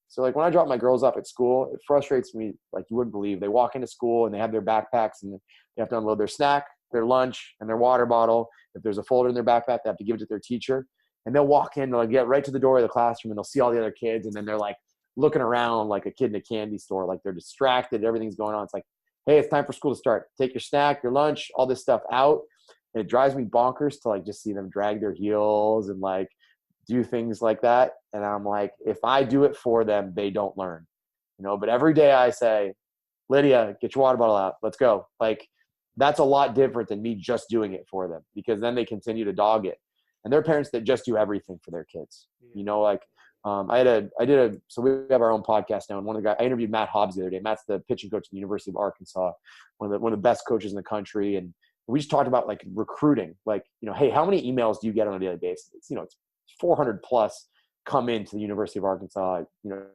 So when I drop my girls off at school, it frustrates me like you wouldn't believe. They walk into school and they have their backpacks and they have to unload their snack, their lunch, and their water bottle. If there's a folder in their backpack, they have to give it to their teacher. And they'll walk in, they'll get right to the door of the classroom and they'll see all the other kids. And then they're like looking around like a kid in a candy store, like they're distracted. Everything's going on. It's like, hey, it's time for school to start. Take your snack, your lunch, all this stuff out. And it drives me bonkers to like just see them drag their heels and like do things like that. And I'm like, if I do it for them, they don't learn, but every day I say, Lydia, get your water bottle out. Let's go. Like that's a lot different than me just doing it for them, because then they continue to dog it. And there are parents that just do everything for their kids. So we have our own podcast now. And I interviewed Matt Hobbs the other day. Matt's the pitching coach at the University of Arkansas, one of the best coaches in the country. And we just talked about like recruiting, like, hey, how many emails do you get on a daily basis? It's 400 plus come into the University of Arkansas,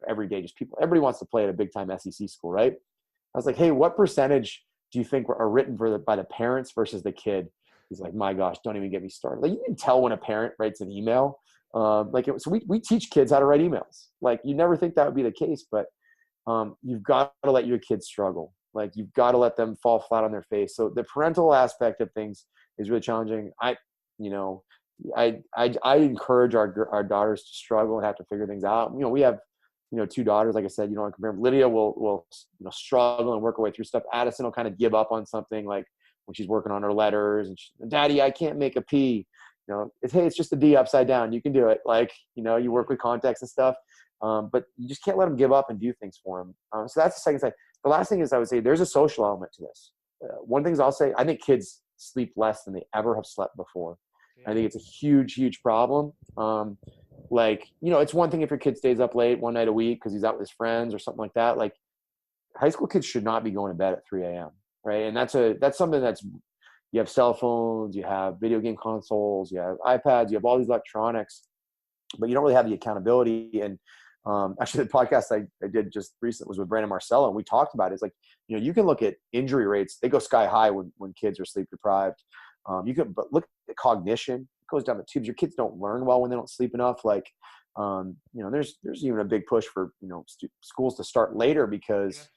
every day. Just everybody wants to play at a big time SEC school, right? I was like, hey, what percentage do you think are written by the parents versus the kid? He's like, my gosh, don't even get me started. Like you can tell when a parent writes an email. So we teach kids how to write emails. Like you never think that would be the case, but you've got to let your kids struggle. Like you've got to let them fall flat on their face. So the parental aspect of things is really challenging. I encourage our daughters to struggle and have to figure things out. We have, 2 daughters. Like I said, I compare them. Lydia will struggle and work her way through stuff. Addison will kind of give up on something like when she's working on her letters and Daddy, I can't make a P. It's just a D upside down. You can do it. Like, you work with context and stuff. But you just can't let them give up and do things for them. So that's the second side. The last thing is I would say there's a social element to this. One of the things I'll say, I think kids sleep less than they ever have slept before. I think it's a huge, huge problem. It's one thing if your kid stays up late one night a week because he's out with his friends or something like that. Like high school kids should not be going to bed at 3 a.m. Right. And that's something you have cell phones, you have video game consoles, you have iPads, you have all these electronics, but you don't really have the accountability. And actually the podcast I did just recently was with Brandon Marcello, and we talked about it. It's like, you can look at injury rates. They go sky high when kids are sleep deprived. But look at cognition. It goes down the tubes. Your kids don't learn well when they don't sleep enough. Like, there's even a big push for, schools to start later because,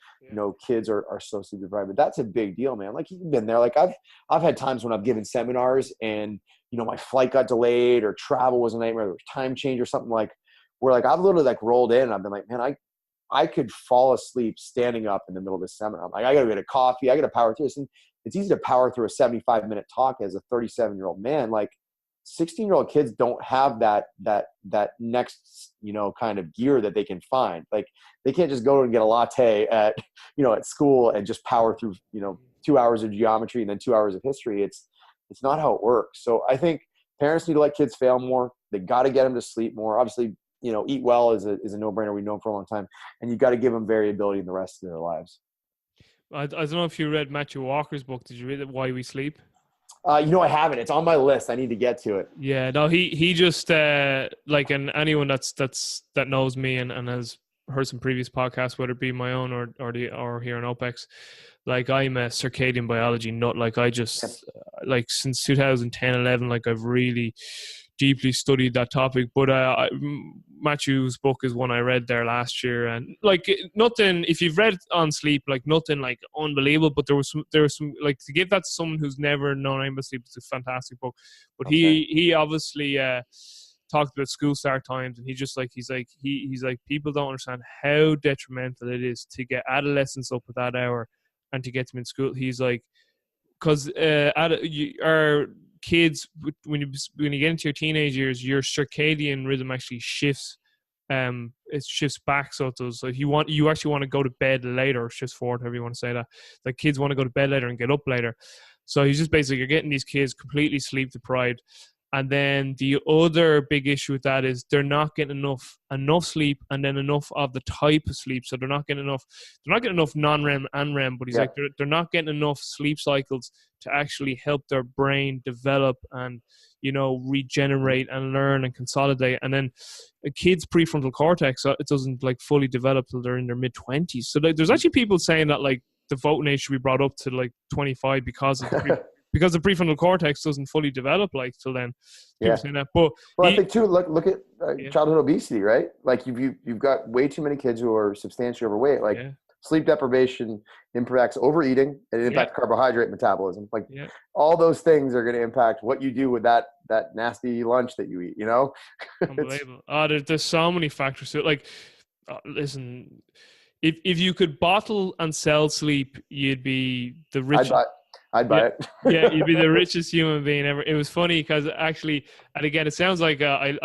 kids are so sleep deprived. But that's a big deal, man. Like you've been there. Like I've had times when I've given seminars and, my flight got delayed or travel was a nightmare. There was time change or something where I've literally rolled in and I've been like, man, I could fall asleep standing up in the middle of the seminar. I'm like, I got to get a coffee. I got to power through this. And it's easy to power through a 75-minute talk as a 37-year-old man. Like 16-year-old kids don't have that next, kind of gear that they can find. Like they can't just go and get a latte at school and just power through, 2 hours of geometry and then 2 hours of history. It's not how it works. So I think parents need to let kids fail more. They got to get them to sleep more. Obviously, eat well is a no-brainer. We've known for a long time. And you got to give them variability in the rest of their lives. I don't know if you read Matthew Walker's book. Did you read it, Why We Sleep? I haven't. It's on my list. I need to get to it. Yeah, no, he just like, and anyone that knows me and has heard some previous podcasts, whether it be my own or here on OPEX, like I'm a circadian biology nut. Like I just like since 2010, 11, like I've really deeply studied that topic. But Matthew's book is one I read there last year, and like nothing. If you've read on sleep, like nothing like unbelievable. But there was some like, to give that to someone who's never known anything about sleep, it's a fantastic book. But he obviously talked about school start times, and he's like people don't understand how detrimental it is to get adolescents up at that hour and to get them in school. He's like, because our kids, when you get into your teenage years, your circadian rhythm actually shifts. It shifts back, so it does. So if you actually want to go to bed later, or shifts forward, however you want to say that. Like kids want to go to bed later and get up later. So he's just basically, you're getting these kids completely sleep deprived. And then the other big issue with that is they're not getting enough sleep, and then enough of the type of sleep. So they're not getting enough non-REM and REM, but he's like, they're not getting enough sleep cycles to actually help their brain develop and, regenerate and learn and consolidate. And then a kid's prefrontal cortex, it doesn't like fully develop till they're in their mid-20s. So there's actually people saying that like the voting age should be brought up to like 25 because of because the prefrontal cortex doesn't fully develop like till then. People saying that. But I think too, look at childhood obesity, right? Like you've got way too many kids who are substantially overweight. Like sleep deprivation impacts overeating, and it impacts carbohydrate metabolism. Like all those things are going to impact what you do with that nasty lunch that you eat, Unbelievable. There's so many factors to it. Like, listen, if you could bottle and sell sleep, you'd be the richest. I'd buy it. Yeah, you'd be the richest human being ever. It was funny because actually, and again, it sounds like I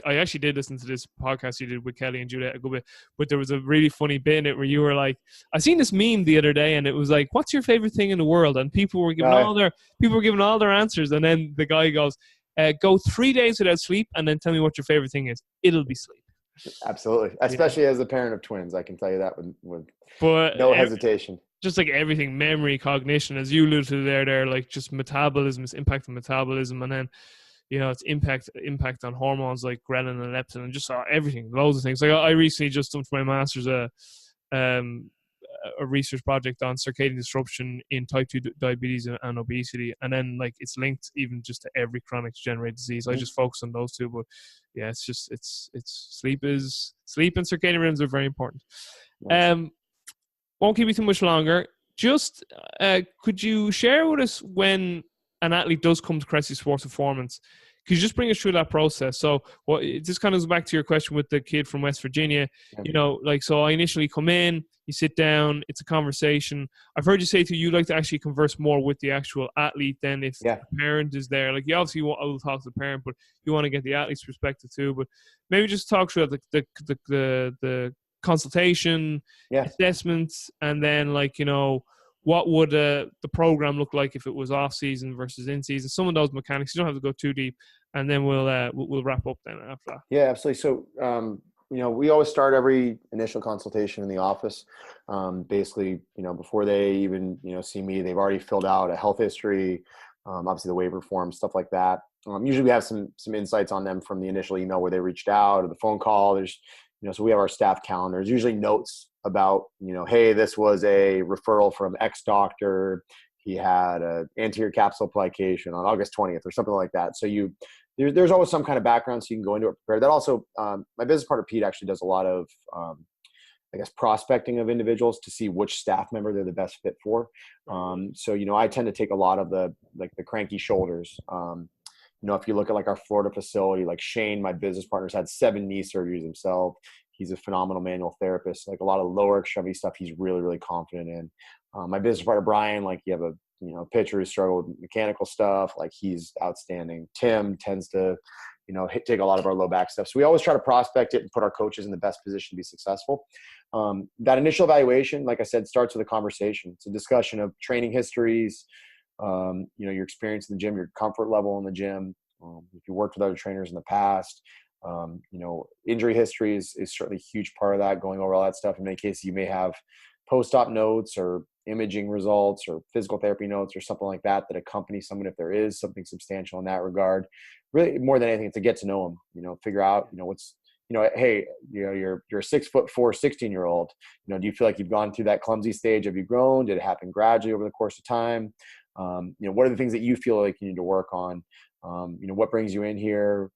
actually did listen to this podcast you did with Kelly and Juliet a good bit, but there was a really funny bit in it where you were like, I seen this meme the other day, and it was like, what's your favorite thing in the world? And people were giving all their answers, and then the guy goes, go 3 days without sleep, and then tell me what your favorite thing is. It'll be sleep. Absolutely, especially as a parent of twins, I can tell you that with no hesitation. Just like everything, memory, cognition, as you alluded to there, like just metabolism, its impact on metabolism, and then, its impact on hormones like ghrelin and leptin, and just everything, loads of things. Like I recently just done for my master's a research project on circadian disruption in type 2 diabetes and obesity, and then like it's linked even just to every chronic degenerative disease. I just focus on those two, but it's sleep and circadian rhythms are very important. Nice. Won't keep you too much longer. Just could you share with us when an athlete does come to Cressey Sports Performance? Could you just bring us through that process? So this kind of goes back to your question with the kid from West Virginia. So I initially come in, you sit down, it's a conversation. I've heard you say you like to actually converse more with the actual athlete than if the parent is there. Like you obviously will talk to the parent, but you want to get the athlete's perspective too. But maybe just talk through the consultation, assessments, and then what would the program look like if it was off season versus in season? Some of those mechanics, you don't have to go too deep, and then we'll wrap up then after that. Yeah, absolutely. So we always start every initial consultation in the office. Basically, before they even see me, they've already filled out a health history, obviously the waiver form, stuff like that. Usually we have some insights on them from the initial email where they reached out or the phone call. There's so we have our staff calendar. There's usually notes about, hey, this was a referral from X doctor. He had an anterior capsule application on August 20th or something like that. So there's always some kind of background so you can go into it prepared. That also, my business partner, Pete, actually does a lot of, prospecting of individuals to see which staff member they're the best fit for. So, I tend to take a lot of the cranky shoulders. If you look at our Florida facility, like Shane, my business partner's had 7 knee surgeries himself. He's a phenomenal manual therapist. Like a lot of lower extremity stuff, he's really, really confident in. My business partner, Brian, like you have a, pitcher who struggled with mechanical stuff. Like he's outstanding. Tim tends to, take a lot of our low back stuff. So we always try to prospect it and put our coaches in the best position to be successful. That initial evaluation, like I said, starts with a conversation. It's a discussion of training histories, your experience in the gym, your comfort level in the gym. If you worked with other trainers in the past, injury history is certainly a huge part of that, going over all that stuff. In many cases, you may have post-op notes or imaging results or physical therapy notes or something like that accompany someone if there is something substantial in that regard. Really, more than anything, to get to know them, figure out, what's, hey, you're a 6'4", 16-year-old. Do you feel like you've gone through that clumsy stage? Have you grown? Did it happen gradually over the course of time? What are the things that you feel like you need to work on? What brings you in here?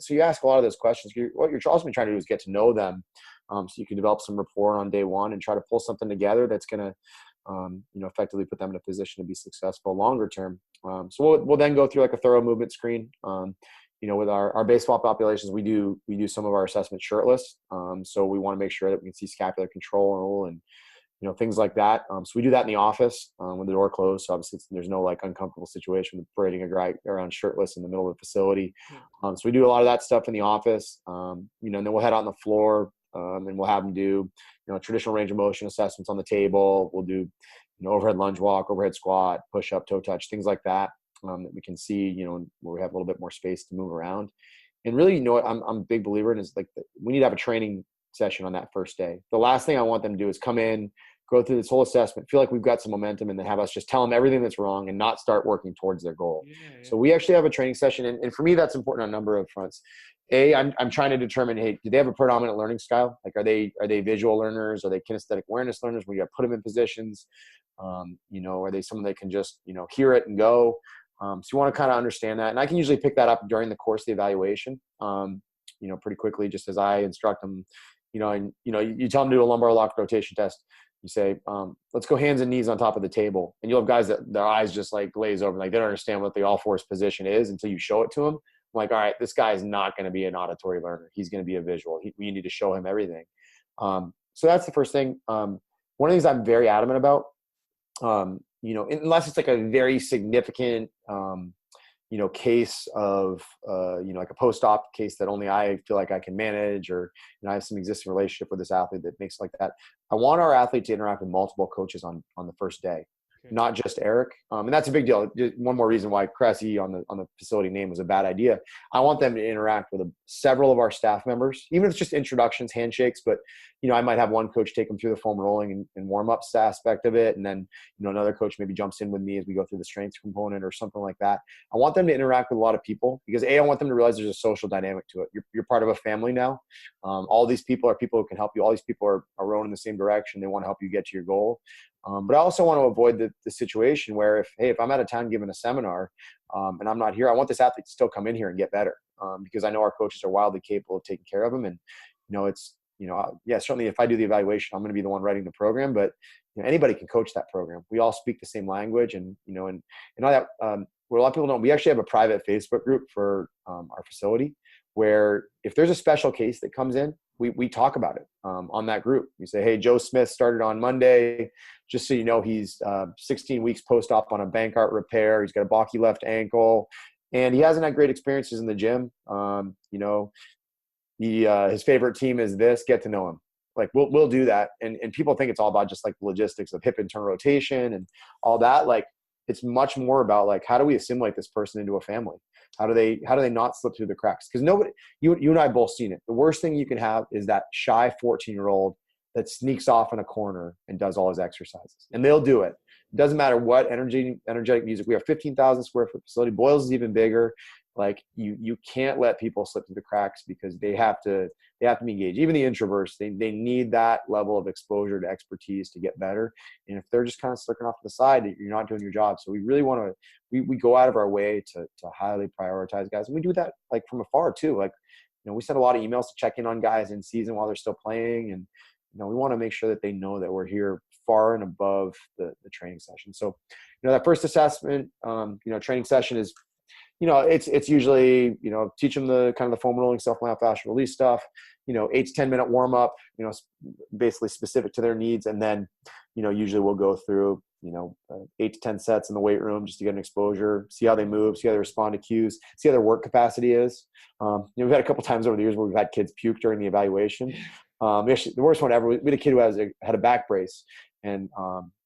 So you ask a lot of those questions. What you're also trying to do is get to know them, so you can develop some rapport on day one and try to pull something together that's going to, effectively put them in a position to be successful longer term. So we'll then go through like a thorough movement screen. With our baseball populations, we do some of our assessments shirtless. So we want to make sure that we can see scapular control and things like that. So we do that in the office with the door closed. So obviously there's no like uncomfortable situation with parading a guy around shirtless in the middle of the facility. So we do a lot of that stuff in the office, and then we'll head out on the floor, and we'll have them do, traditional range of motion assessments on the table. We'll do, overhead lunge walk, overhead squat, push up, toe touch, things like that, that we can see, where we have a little bit more space to move around. And really, what I'm a big believer in is like we need to have a training session on that first day. The last thing I want them to do is come in, go through this whole assessment, feel like we've got some momentum, and then have us just tell them everything that's wrong and not start working towards their goal. Yeah. So we actually have a training session. And for me, that's important on a number of fronts. I'm trying to determine, hey, do they have a predominant learning style? Like, are they visual learners? Are they kinesthetic awareness learners where you got to put them in positions? Are they someone that can just, hear it and go? So you want to kind of understand that. And I can usually pick that up during the course of the evaluation, pretty quickly, just as I instruct them, you tell them to do a lumbar lock rotation test. You say, let's go hands and knees on top of the table. And you'll have guys that their eyes just like glaze over, like they don't understand what the all fours position is until you show it to them. I'm like, all right, this guy is not going to be an auditory learner. He's going to be a visual. We need to show him everything. So that's the first thing. One of the things I'm very adamant about, unless it's like a very significant, case of, like a post-op case that only I feel like I can manage, or, I have some existing relationship with this athlete that makes like that. I want our athlete to interact with multiple coaches on the first day, not just Eric. And that's a big deal. One more reason why Cressey on the facility name was a bad idea. I want them to interact with several of our staff members, even if it's just introductions, handshakes, but, I might have one coach take them through the foam rolling and warm-ups aspect of it. And then, another coach maybe jumps in with me as we go through the strengths component or something like that. I want them to interact with a lot of people because I want them to realize there's a social dynamic to it. You're part of a family now. All these people are people who can help you. All these people are rowing in the same direction. They want to help you get to your goal. But I also want to avoid the situation where if I'm out of town giving a seminar and I'm not here, I want this athlete to still come in here and get better because I know our coaches are wildly capable of taking care of them. And, certainly if I do the evaluation, I'm going to be the one writing the program, but anybody can coach that program. We all speak the same language and all that. What a lot of people don't, we actually have a private Facebook group for our facility where if there's a special case that comes in, we talk about it on that group. We say, hey, Joe Smith started on Monday. Just so you know, he's 16 weeks post-op on a Bankart repair. He's got a balky left ankle, and he hasn't had great experiences in the gym. His favorite team is this. Get to know him. Like we'll do that, and people think it's all about just like the logistics of hip internal rotation and all that. Like it's much more about like how do we assimilate this person into a family? How do they not slip through the cracks? Because nobody, you and I both seen it. The worst thing you can have is that shy 14-year-old that sneaks off in a corner and does all his exercises. And they'll do it. It doesn't matter what energetic music. We have 15,000 square foot facility. Boyles is even bigger. Like you can't let people slip through the cracks because they have to be engaged. Even the introverts, they need that level of exposure to expertise to get better. And if they're just kind of slicking off to the side, you're not doing your job. So we really want to, we go out of our way to highly prioritize guys. And we do that like from afar too. Like, we send a lot of emails to check in on guys in season while they're still playing. And, we want to make sure that they know that we're here far and above the training session. So, that first assessment, training session is, it's usually, teach them the kind of the foam rolling stuff, myofascial release stuff, 8 to 10 minute warm up, basically specific to their needs. And then, usually we'll go through, 8 to 10 sets in the weight room just to get an exposure, see how they move, see how they respond to cues, see how their work capacity is. We've had a couple times over the years where we've had kids puke during the evaluation. Actually, the worst one ever, we had a kid who had a back brace, and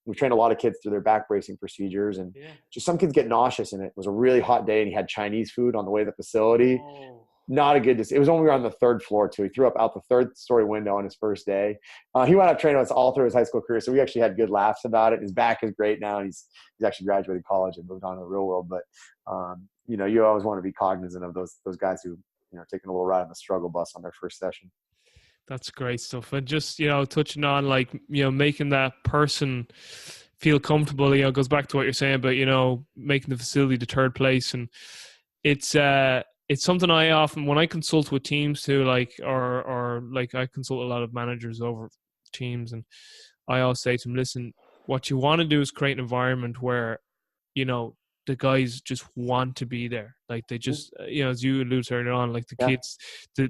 we trained a lot of kids through their back bracing procedures, and just some kids get nauseous, and it was a really hot day and he had Chinese food on the way to the facility. Oh. Not a good decision. It was when we were on the third floor too. He threw up out the third story window on his first day. He wound up training us all through his high school career. So we actually had good laughs about it. His back is great now. And he's actually graduated college and moved on to the real world. But, you always want to be cognizant of those guys who, taking a little ride on the struggle bus on their first session. That's great stuff. And just, touching on making that person feel comfortable, goes back to what you're saying about, making the facility the third place. And it's something I often, when I consult with teams too, or I consult a lot of managers over teams, and I always say to them, listen, what you want to do is create an environment where, the guys just want to be there. Like they just, as you alluded to earlier on, like the kids,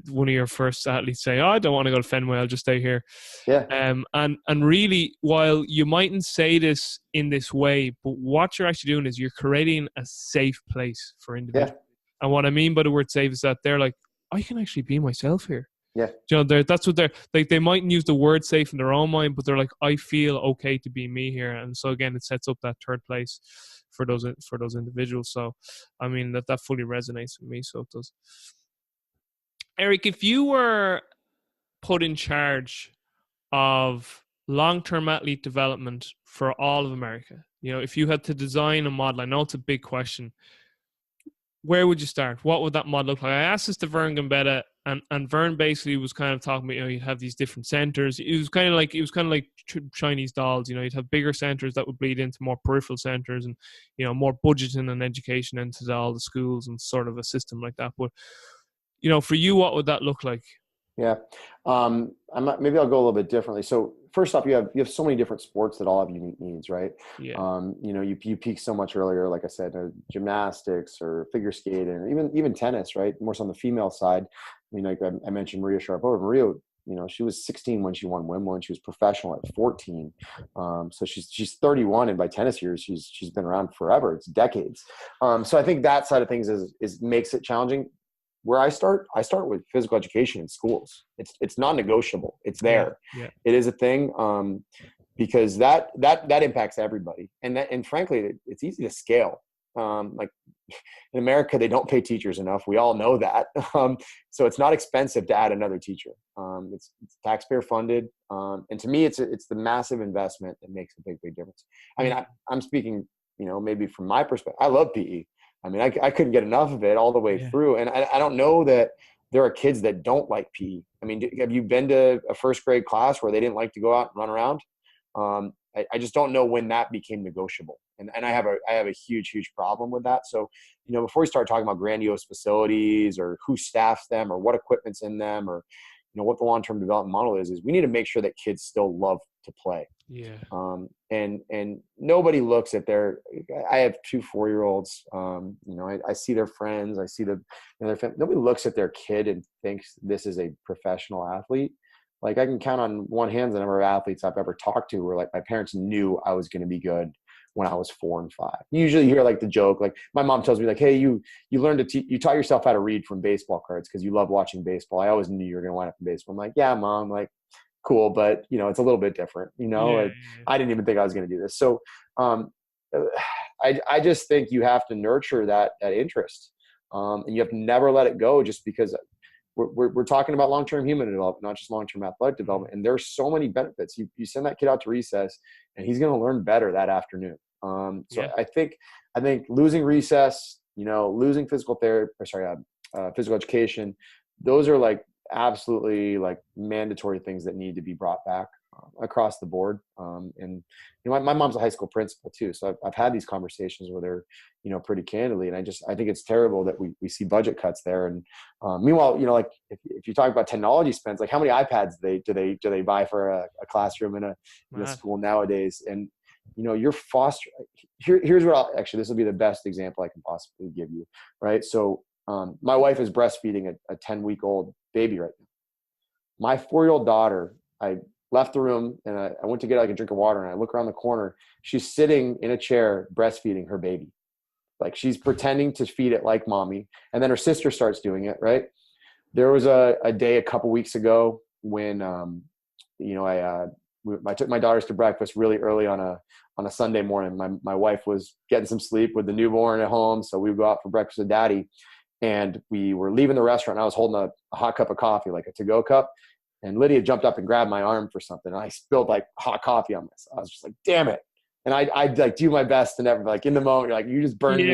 one of your first athletes say, I don't want to go to Fenway, I'll just stay here. Yeah. And really, while you mightn't say this in this way, but what you're actually doing is you're creating a safe place for individuals. Yeah. And what I mean by the word safe is that they're like, I can actually be myself here. Yeah. That's what they're like. They mightn't use the word safe in their own mind, but they're like, I feel okay to be me here. And so again, it sets up that third place for those individuals. So, I mean, that fully resonates with me. So it does. Eric, if you were put in charge of long-term athlete development for all of America, if you had to design a model, I know it's a big question, where would you start? What would that model look like? I asked this to Vern Gambetta, and Vern basically was kind of talking about, you'd have these different centers. It was kind of like Chinese dolls. You'd have bigger centers that would bleed into more peripheral centers, and more budgeting and education into all the schools, and sort of a system like that. But for you, what would that look like? Yeah. Maybe I'll go a little bit differently. So first off, you have so many different sports that all have unique needs, right? Yeah. You peaked so much earlier, like I said, gymnastics or figure skating, or even tennis, right? More so on the female side. I mean, like I mentioned Maria Sharapova. Maria, she was 16 when she won Wimbledon. She was professional at 14. So she's 31, and by tennis years, she's been around forever. It's decades. So I think that side of things is makes it challenging. Where I start with physical education in schools. It's non-negotiable. It's there. Yeah. It is a thing, because that impacts everybody. And frankly, it's easy to scale. Like in America, they don't pay teachers enough. We all know that. So it's not expensive to add another teacher. It's taxpayer funded. And to me, it's the massive investment that makes a big difference. I mean, I'm speaking, maybe from my perspective. I love PE. I mean, I couldn't get enough of it all the way through. And I don't know that there are kids that don't like PE. I mean, have you been to a first grade class where they didn't like to go out and run around? I just don't know when that became negotiable. And I have a huge problem with that. So, before we start talking about grandiose facilities or who staffs them or what equipment's in them or, what the long-term development model is we need to make sure that kids still love to play. Yeah. And nobody looks at I have 2 4-year-olds. I see their friends. I see their family. Nobody looks at their kid and thinks this is a professional athlete. Like I can count on one hand the number of athletes I've ever talked to where like my parents knew I was going to be good when I was 4 and 5. You usually hear like the joke, like my mom tells me like, hey, you learned you taught yourself how to read from baseball cards because you love watching baseball. I always knew you were going to wind up in baseball. I'm like, yeah, Mom, like cool. But it's a little bit different, I didn't even think I was going to do this. So I just think you have to nurture that interest. And you have to never let it go just because we're talking about long-term human development, not just long-term athletic development. And there's so many benefits. You send that kid out to recess and he's going to learn better that afternoon. I think losing recess, losing physical education, those are like absolutely like mandatory things that need to be brought back across the board. And my mom's a high school principal too. So I've had these conversations with her, pretty candidly. And I think it's terrible that we see budget cuts there. And meanwhile, like if you talk about technology spends, like how many iPads do they buy for a classroom in a school nowadays? And you're foster. Here's what this will be the best example I can possibly give you. Right. So my wife is breastfeeding a 10-week-old baby right now. My 4-year-old daughter, I left the room and I went to get like a drink of water, and I look around the corner. She's sitting in a chair breastfeeding her baby. Like she's pretending to feed it like mommy. And then her sister starts doing it. Right. There was a day a couple weeks ago when, I took my daughters to breakfast really early on a Sunday morning. My wife was getting some sleep with the newborn at home. So we would go out for breakfast with daddy, and we were leaving the restaurant. And I was holding a hot cup of coffee, like a to-go cup. And Lydia jumped up and grabbed my arm for something. And I spilled like hot coffee on myself. I was just like, damn it. And I'd like do my best to never, like in the moment, you're like, you just burned me.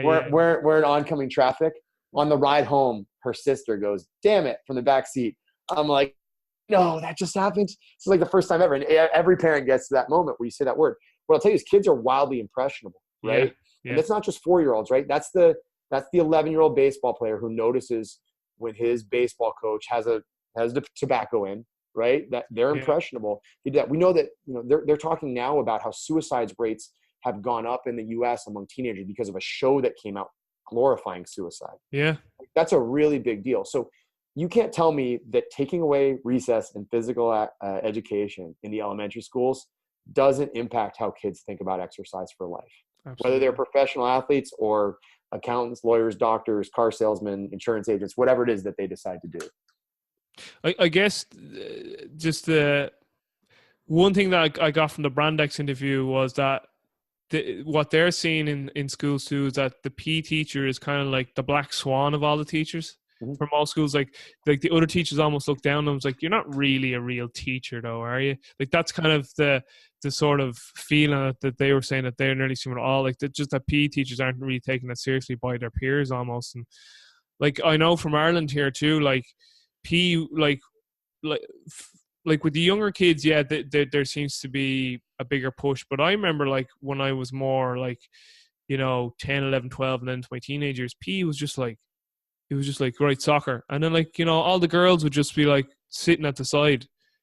We're in oncoming traffic. On the ride home, her sister goes, damn it, from the back seat. I'm like, no, that just happened. It's like the first time ever. And every parent gets to that moment where you say that word. What I'll tell you is kids are wildly impressionable, right? Yeah. And it's not just 4-year-olds, right? That's the 11-year-old baseball player who notices when his baseball coach has the tobacco in, right? That they're impressionable. We know that, they're talking now about how suicide rates have gone up in the US among teenagers because of a show that came out glorifying suicide. Yeah. That's a really big deal. So you can't tell me that taking away recess and physical education in the elementary schools doesn't impact how kids think about exercise for life. Absolutely. Whether they're professional athletes or accountants, lawyers, doctors, car salesmen, insurance agents, whatever it is that they decide to do. I guess just the one thing that I got from the Brandex interview was that what they're seeing in schools too is that the PE teacher is kind of like the black swan of all the teachers. Mm-hmm. From all schools, like the other teachers almost look down on them. It's like, you're not really a real teacher though, are you? Like that's kind of the sort of feeling that they were saying that they're nearly seeing it all. Like just that PE teachers aren't really taken that seriously by their peers almost. And like I know from Ireland here too, like PE, like with the younger kids, yeah, there seems to be a bigger push. But I remember like when I was more like, 10, 11, 12, and then to my teenagers, PE was just like, it was just like, right, soccer. And then like, all the girls would just be like sitting at the side.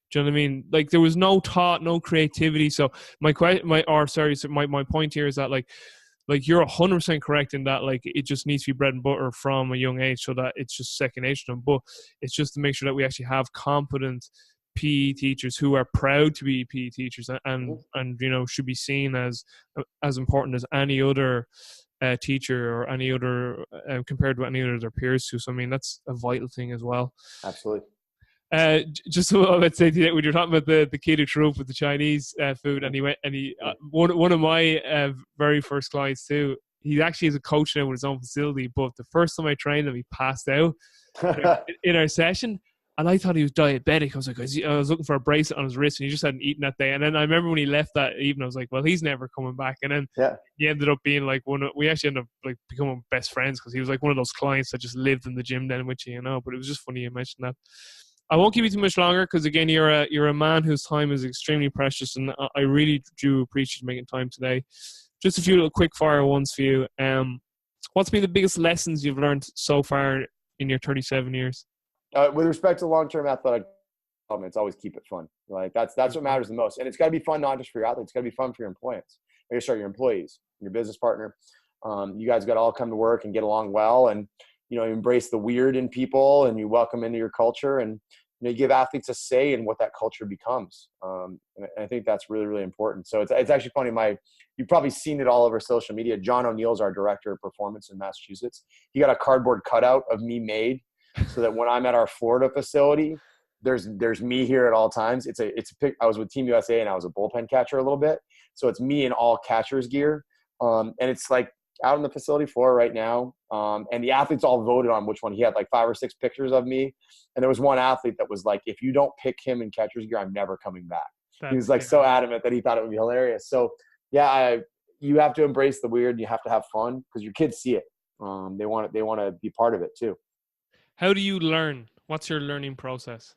Do you know what I mean? Like there was no thought, no creativity. So my point here is that like you're 100% correct in that, like it just needs to be bread and butter from a young age so that it's just second nature to them. But it's just to make sure that we actually have competent PE teachers who are proud to be PE teachers and should be seen as important as any other teacher or any other compared to any other of their peers too. So I mean that's a vital thing as well. Absolutely. Just what I would say today, when you're talking about the kid who threw up with the Chinese food, and he went and one of my very first clients too. He actually is a coach now with his own facility, but the first time I trained him, he passed out in our session. And I thought he was diabetic. I was like, I was looking for a bracelet on his wrist, and he just hadn't eaten that day. And then I remember when he left that evening, I was like, well, he's never coming back. And then he ended up being like we actually ended up like becoming best friends because he was like one of those clients that just lived in the gym then with you, But it was just funny you mentioned that. I won't keep you too much longer because again, you're a man whose time is extremely precious, and I really do appreciate making time today. Just a few little quick fire ones for you. What's been the biggest lessons you've learned so far in your 37 years? With respect to long-term athletic development, it's always keep it fun. Like that's what matters the most. And it's got to be fun, not just for your athletes. It's got to be fun for your your employees, your business partner. You guys got to all come to work and get along well, and embrace the weird in people, and you welcome into your culture, and you give athletes a say in what that culture becomes. And I think that's really, really important. So it's actually funny. You've probably seen it all over social media. John O'Neill's our director of performance in Massachusetts. He got a cardboard cutout of me made, so that when I'm at our Florida facility, there's me here at all times. It's a pic. I was with Team USA and I was a bullpen catcher a little bit. So it's me in all catcher's gear. And it's like out on the facility floor right now. And the athletes all voted on which one. He had like 5 or 6 pictures of me. And there was one athlete that was like, if you don't pick him in catcher's gear, I'm never coming back. He was like so adamant that he thought it would be hilarious. So yeah, you have to embrace the weird. And you have to have fun because your kids see it. They want to be part of it too. How do you learn? What's your learning process?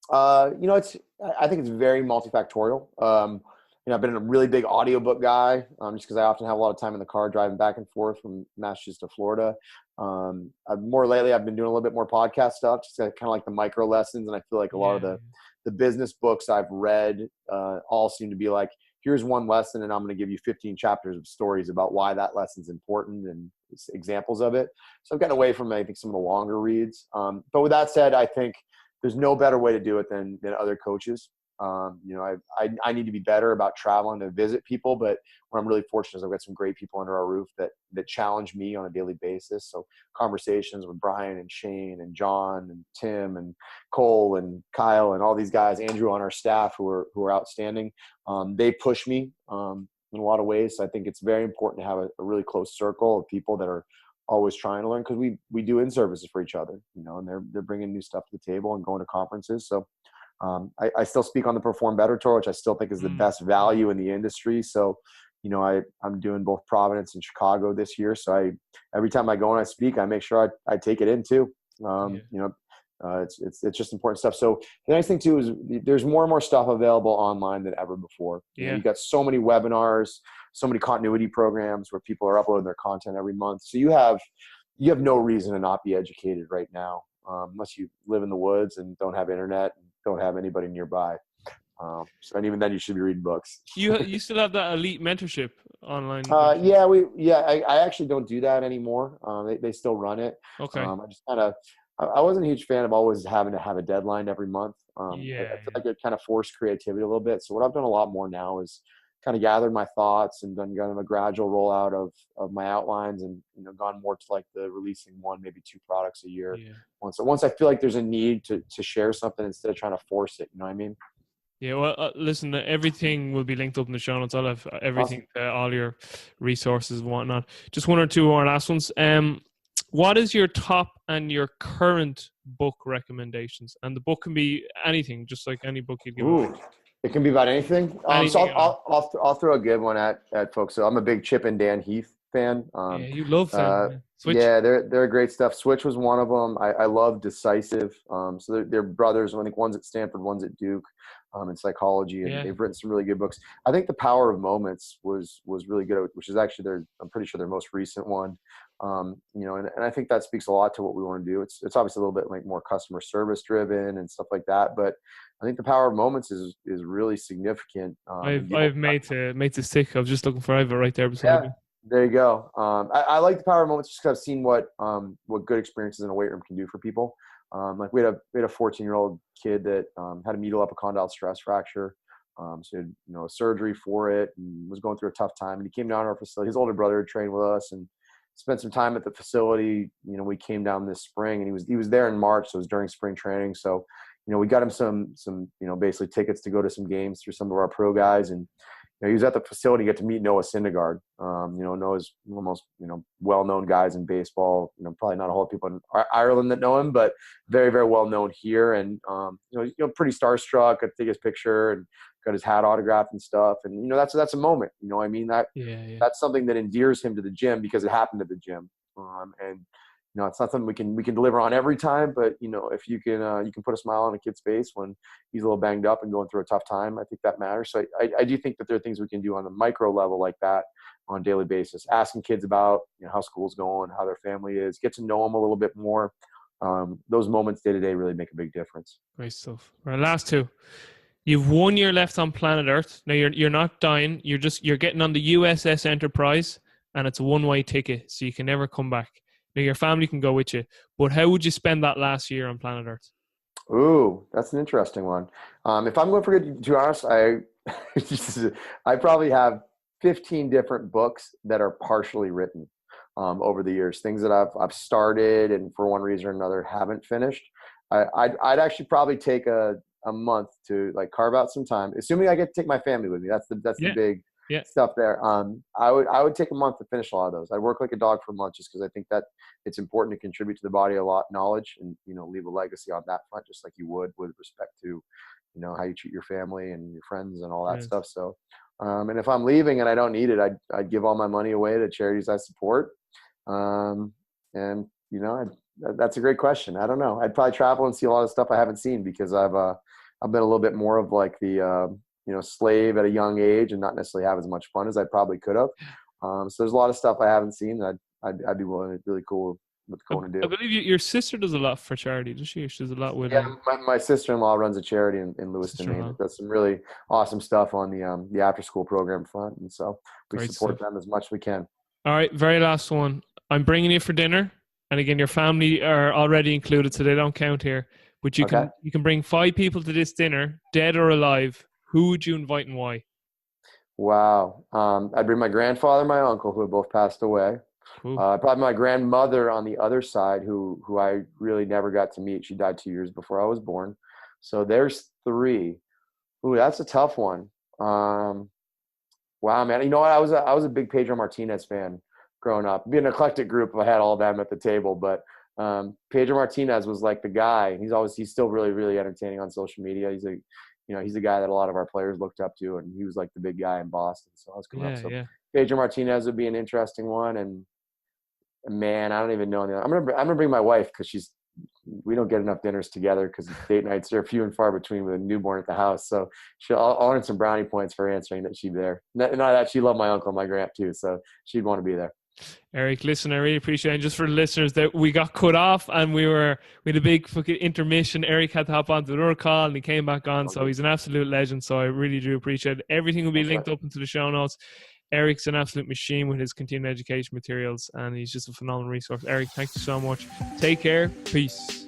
I think it's very multifactorial. I've been a really big audiobook guy, just because I often have a lot of time in the car driving back and forth from Massachusetts to Florida. More lately, I've been doing a little bit more podcast stuff, just kind of like the micro lessons. And I feel like a lot of the business books I've read all seem to be like, here's one lesson and I'm going to give you 15 chapters of stories about why that lesson's important and examples of it. So I've gotten away from, I think, some of the longer reads. But with that said, I think there's no better way to do it than other coaches. I need to be better about traveling to visit people, but what I'm really fortunate is I've got some great people under our roof that challenge me on a daily basis. So conversations with Brian and Shane and John and Tim and Cole and Kyle and all these guys, Andrew on our staff who are outstanding. They push me in a lot of ways. So I think it's very important to have a really close circle of people that are always trying to learn, because we do in-services for each other, and they're bringing new stuff to the table and going to conferences. So I still speak on the Perform Better Tour, which I still think is the best value in the industry. So, I'm doing both Providence and Chicago this year. So every time I go and I speak, I make sure I take it in too. It's just important stuff. So the nice thing too is there's more and more stuff available online than ever before. You've got so many webinars, so many continuity programs where people are uploading their content every month. So you have no reason to not be educated right now, unless you live in the woods and don't have internet and don't have anybody nearby. And even then you should be reading books. You still have that elite mentorship online? I actually don't do that anymore. They still run it. Okay. I wasn't a huge fan of always having to have a deadline every month. I feel like it kind of forced creativity a little bit. So what I've done a lot more now is kind of gathered my thoughts and done kind of a gradual rollout of my outlines, and gone more to like the releasing one, maybe 2 products a year. Once I feel like there's a need to share something instead of trying to force it, you know what I mean? Yeah, well, listen, everything will be linked up in the show notes. I'll have everything, all your resources and whatnot. Just 1 or 2 more last ones. What is your top and your current book recommendations? And the book can be anything, just like any book you'd give away. It can be about anything. So I'll throw a good one at folks. So I'm a big Chip and Dan Heath fan. You love them. Switch. Yeah, they're great stuff. Switch was one of them. I love Decisive. So they're brothers. I think one's at Stanford, one's at Duke, in psychology, and they've written some really good books. I think The Power of Moments was really good, which is actually I'm pretty sure their most recent one. And I think that speaks a lot to what we want to do. It's obviously a little bit like more customer service driven and stuff like that, but I think The Power of Moments is really significant. I've made to stick. I was just looking for it right there beside me. There you go. I like The Power of Moments just because I've seen what good experiences in a weight room can do for people. Like we had a 14-year-old kid that had a medial epicondyle stress fracture. So he had, a surgery for it and was going through a tough time. And he came down to our facility. His older brother had trained with us and spent some time at the facility. We came down this spring, and he was there in March, so it was during spring training. So we got him some basically tickets to go to some games through some of our pro guys, and he was at the facility. Get to meet Noah Syndergaard. Noah's one of the most well-known guys in baseball. Probably not a whole lot of people in Ireland that know him, but very, very well known here. And pretty starstruck. Got to take his picture and got his hat autographed and stuff. And that's a moment. That's something that endears him to the gym because it happened at the gym. It's not something we can deliver on every time, but if you can put a smile on a kid's face when he's a little banged up and going through a tough time, I think that matters. So I do think that there are things we can do on a micro level like that on a daily basis. Asking kids about how school's going, how their family is, get to know them a little bit more. Those moments day to day really make a big difference. Great stuff. Right, last 2. You've 1 year left on planet Earth. Now you're not dying. You're getting on the USS Enterprise, and it's a one-way ticket, so you can never come back. Now, your family can go with you, but how would you spend that last year on planet Earth? Ooh, that's an interesting one. If I'm going for good, to be honest, I probably have 15 different books that are partially written over the years, things that I've started and for one reason or another haven't finished. I'd actually probably take a month to carve out some time, assuming I get to take my family with me. That's the big stuff there. I would take a month to finish a lot of those. I'd work like a dog for a month just because I think that it's important to contribute to the body a lot, knowledge, and leave a legacy on that front, just like you would with respect to how you treat your family and your friends and all that stuff. So and if I'm leaving and I don't need it, I'd give all my money away to charities I support. That's a great question. I don't know. I'd probably travel and see a lot of stuff I haven't seen because I've been a little bit more of like the slave at a young age and not necessarily have as much fun as I probably could have. So there's a lot of stuff I haven't seen that I'd be willing. It's really cool what's going to I do. believe your sister does a lot for charity, does she? She does a lot with Yeah, my sister-in-law runs a charity in Lewiston, Maine. sister-in-law. That does some really awesome stuff on the after-school program front, and so we Great support stuff. them as much as we can. All right, very last one. I'm bringing you for dinner, and again, your family are already included, so they don't count here. But you Okay. can bring 5 people to this dinner, dead or alive. Who would you invite and why? Wow. I'd bring my grandfather and my uncle, who have both passed away. Ooh. Probably my grandmother on the other side, who I really never got to meet. She died 2 years before I was born. So there's 3. Ooh, that's a tough one. Wow, man. You know what? I was a big Pedro Martinez fan growing up. It'd be an eclectic group if I had all of them at the table, but Pedro Martinez was like the guy. He's still really, really entertaining on social media. He's a guy that a lot of our players looked up to, and he was like the big guy in Boston. So I was coming up. So Yeah. Pedro Martinez would be an interesting one, and man, I don't even know. I'm gonna bring my wife, because we don't get enough dinners together because date nights are few and far between with a newborn at the house. So I'll earn some brownie points for answering that she'd be there. Not that she loved my uncle and my grandpa too, so she'd want to be there. Eric, listen, I really appreciate it. And just for the listeners, that we got cut off and we had a big fucking intermission. Eric had to hop onto another call and he came back on. So he's an absolute legend. So I really do appreciate it. Everything will be linked up into the show notes. Eric's an absolute machine with his continuing education materials, and he's just a phenomenal resource. Eric, thank you so much. Take care. Peace.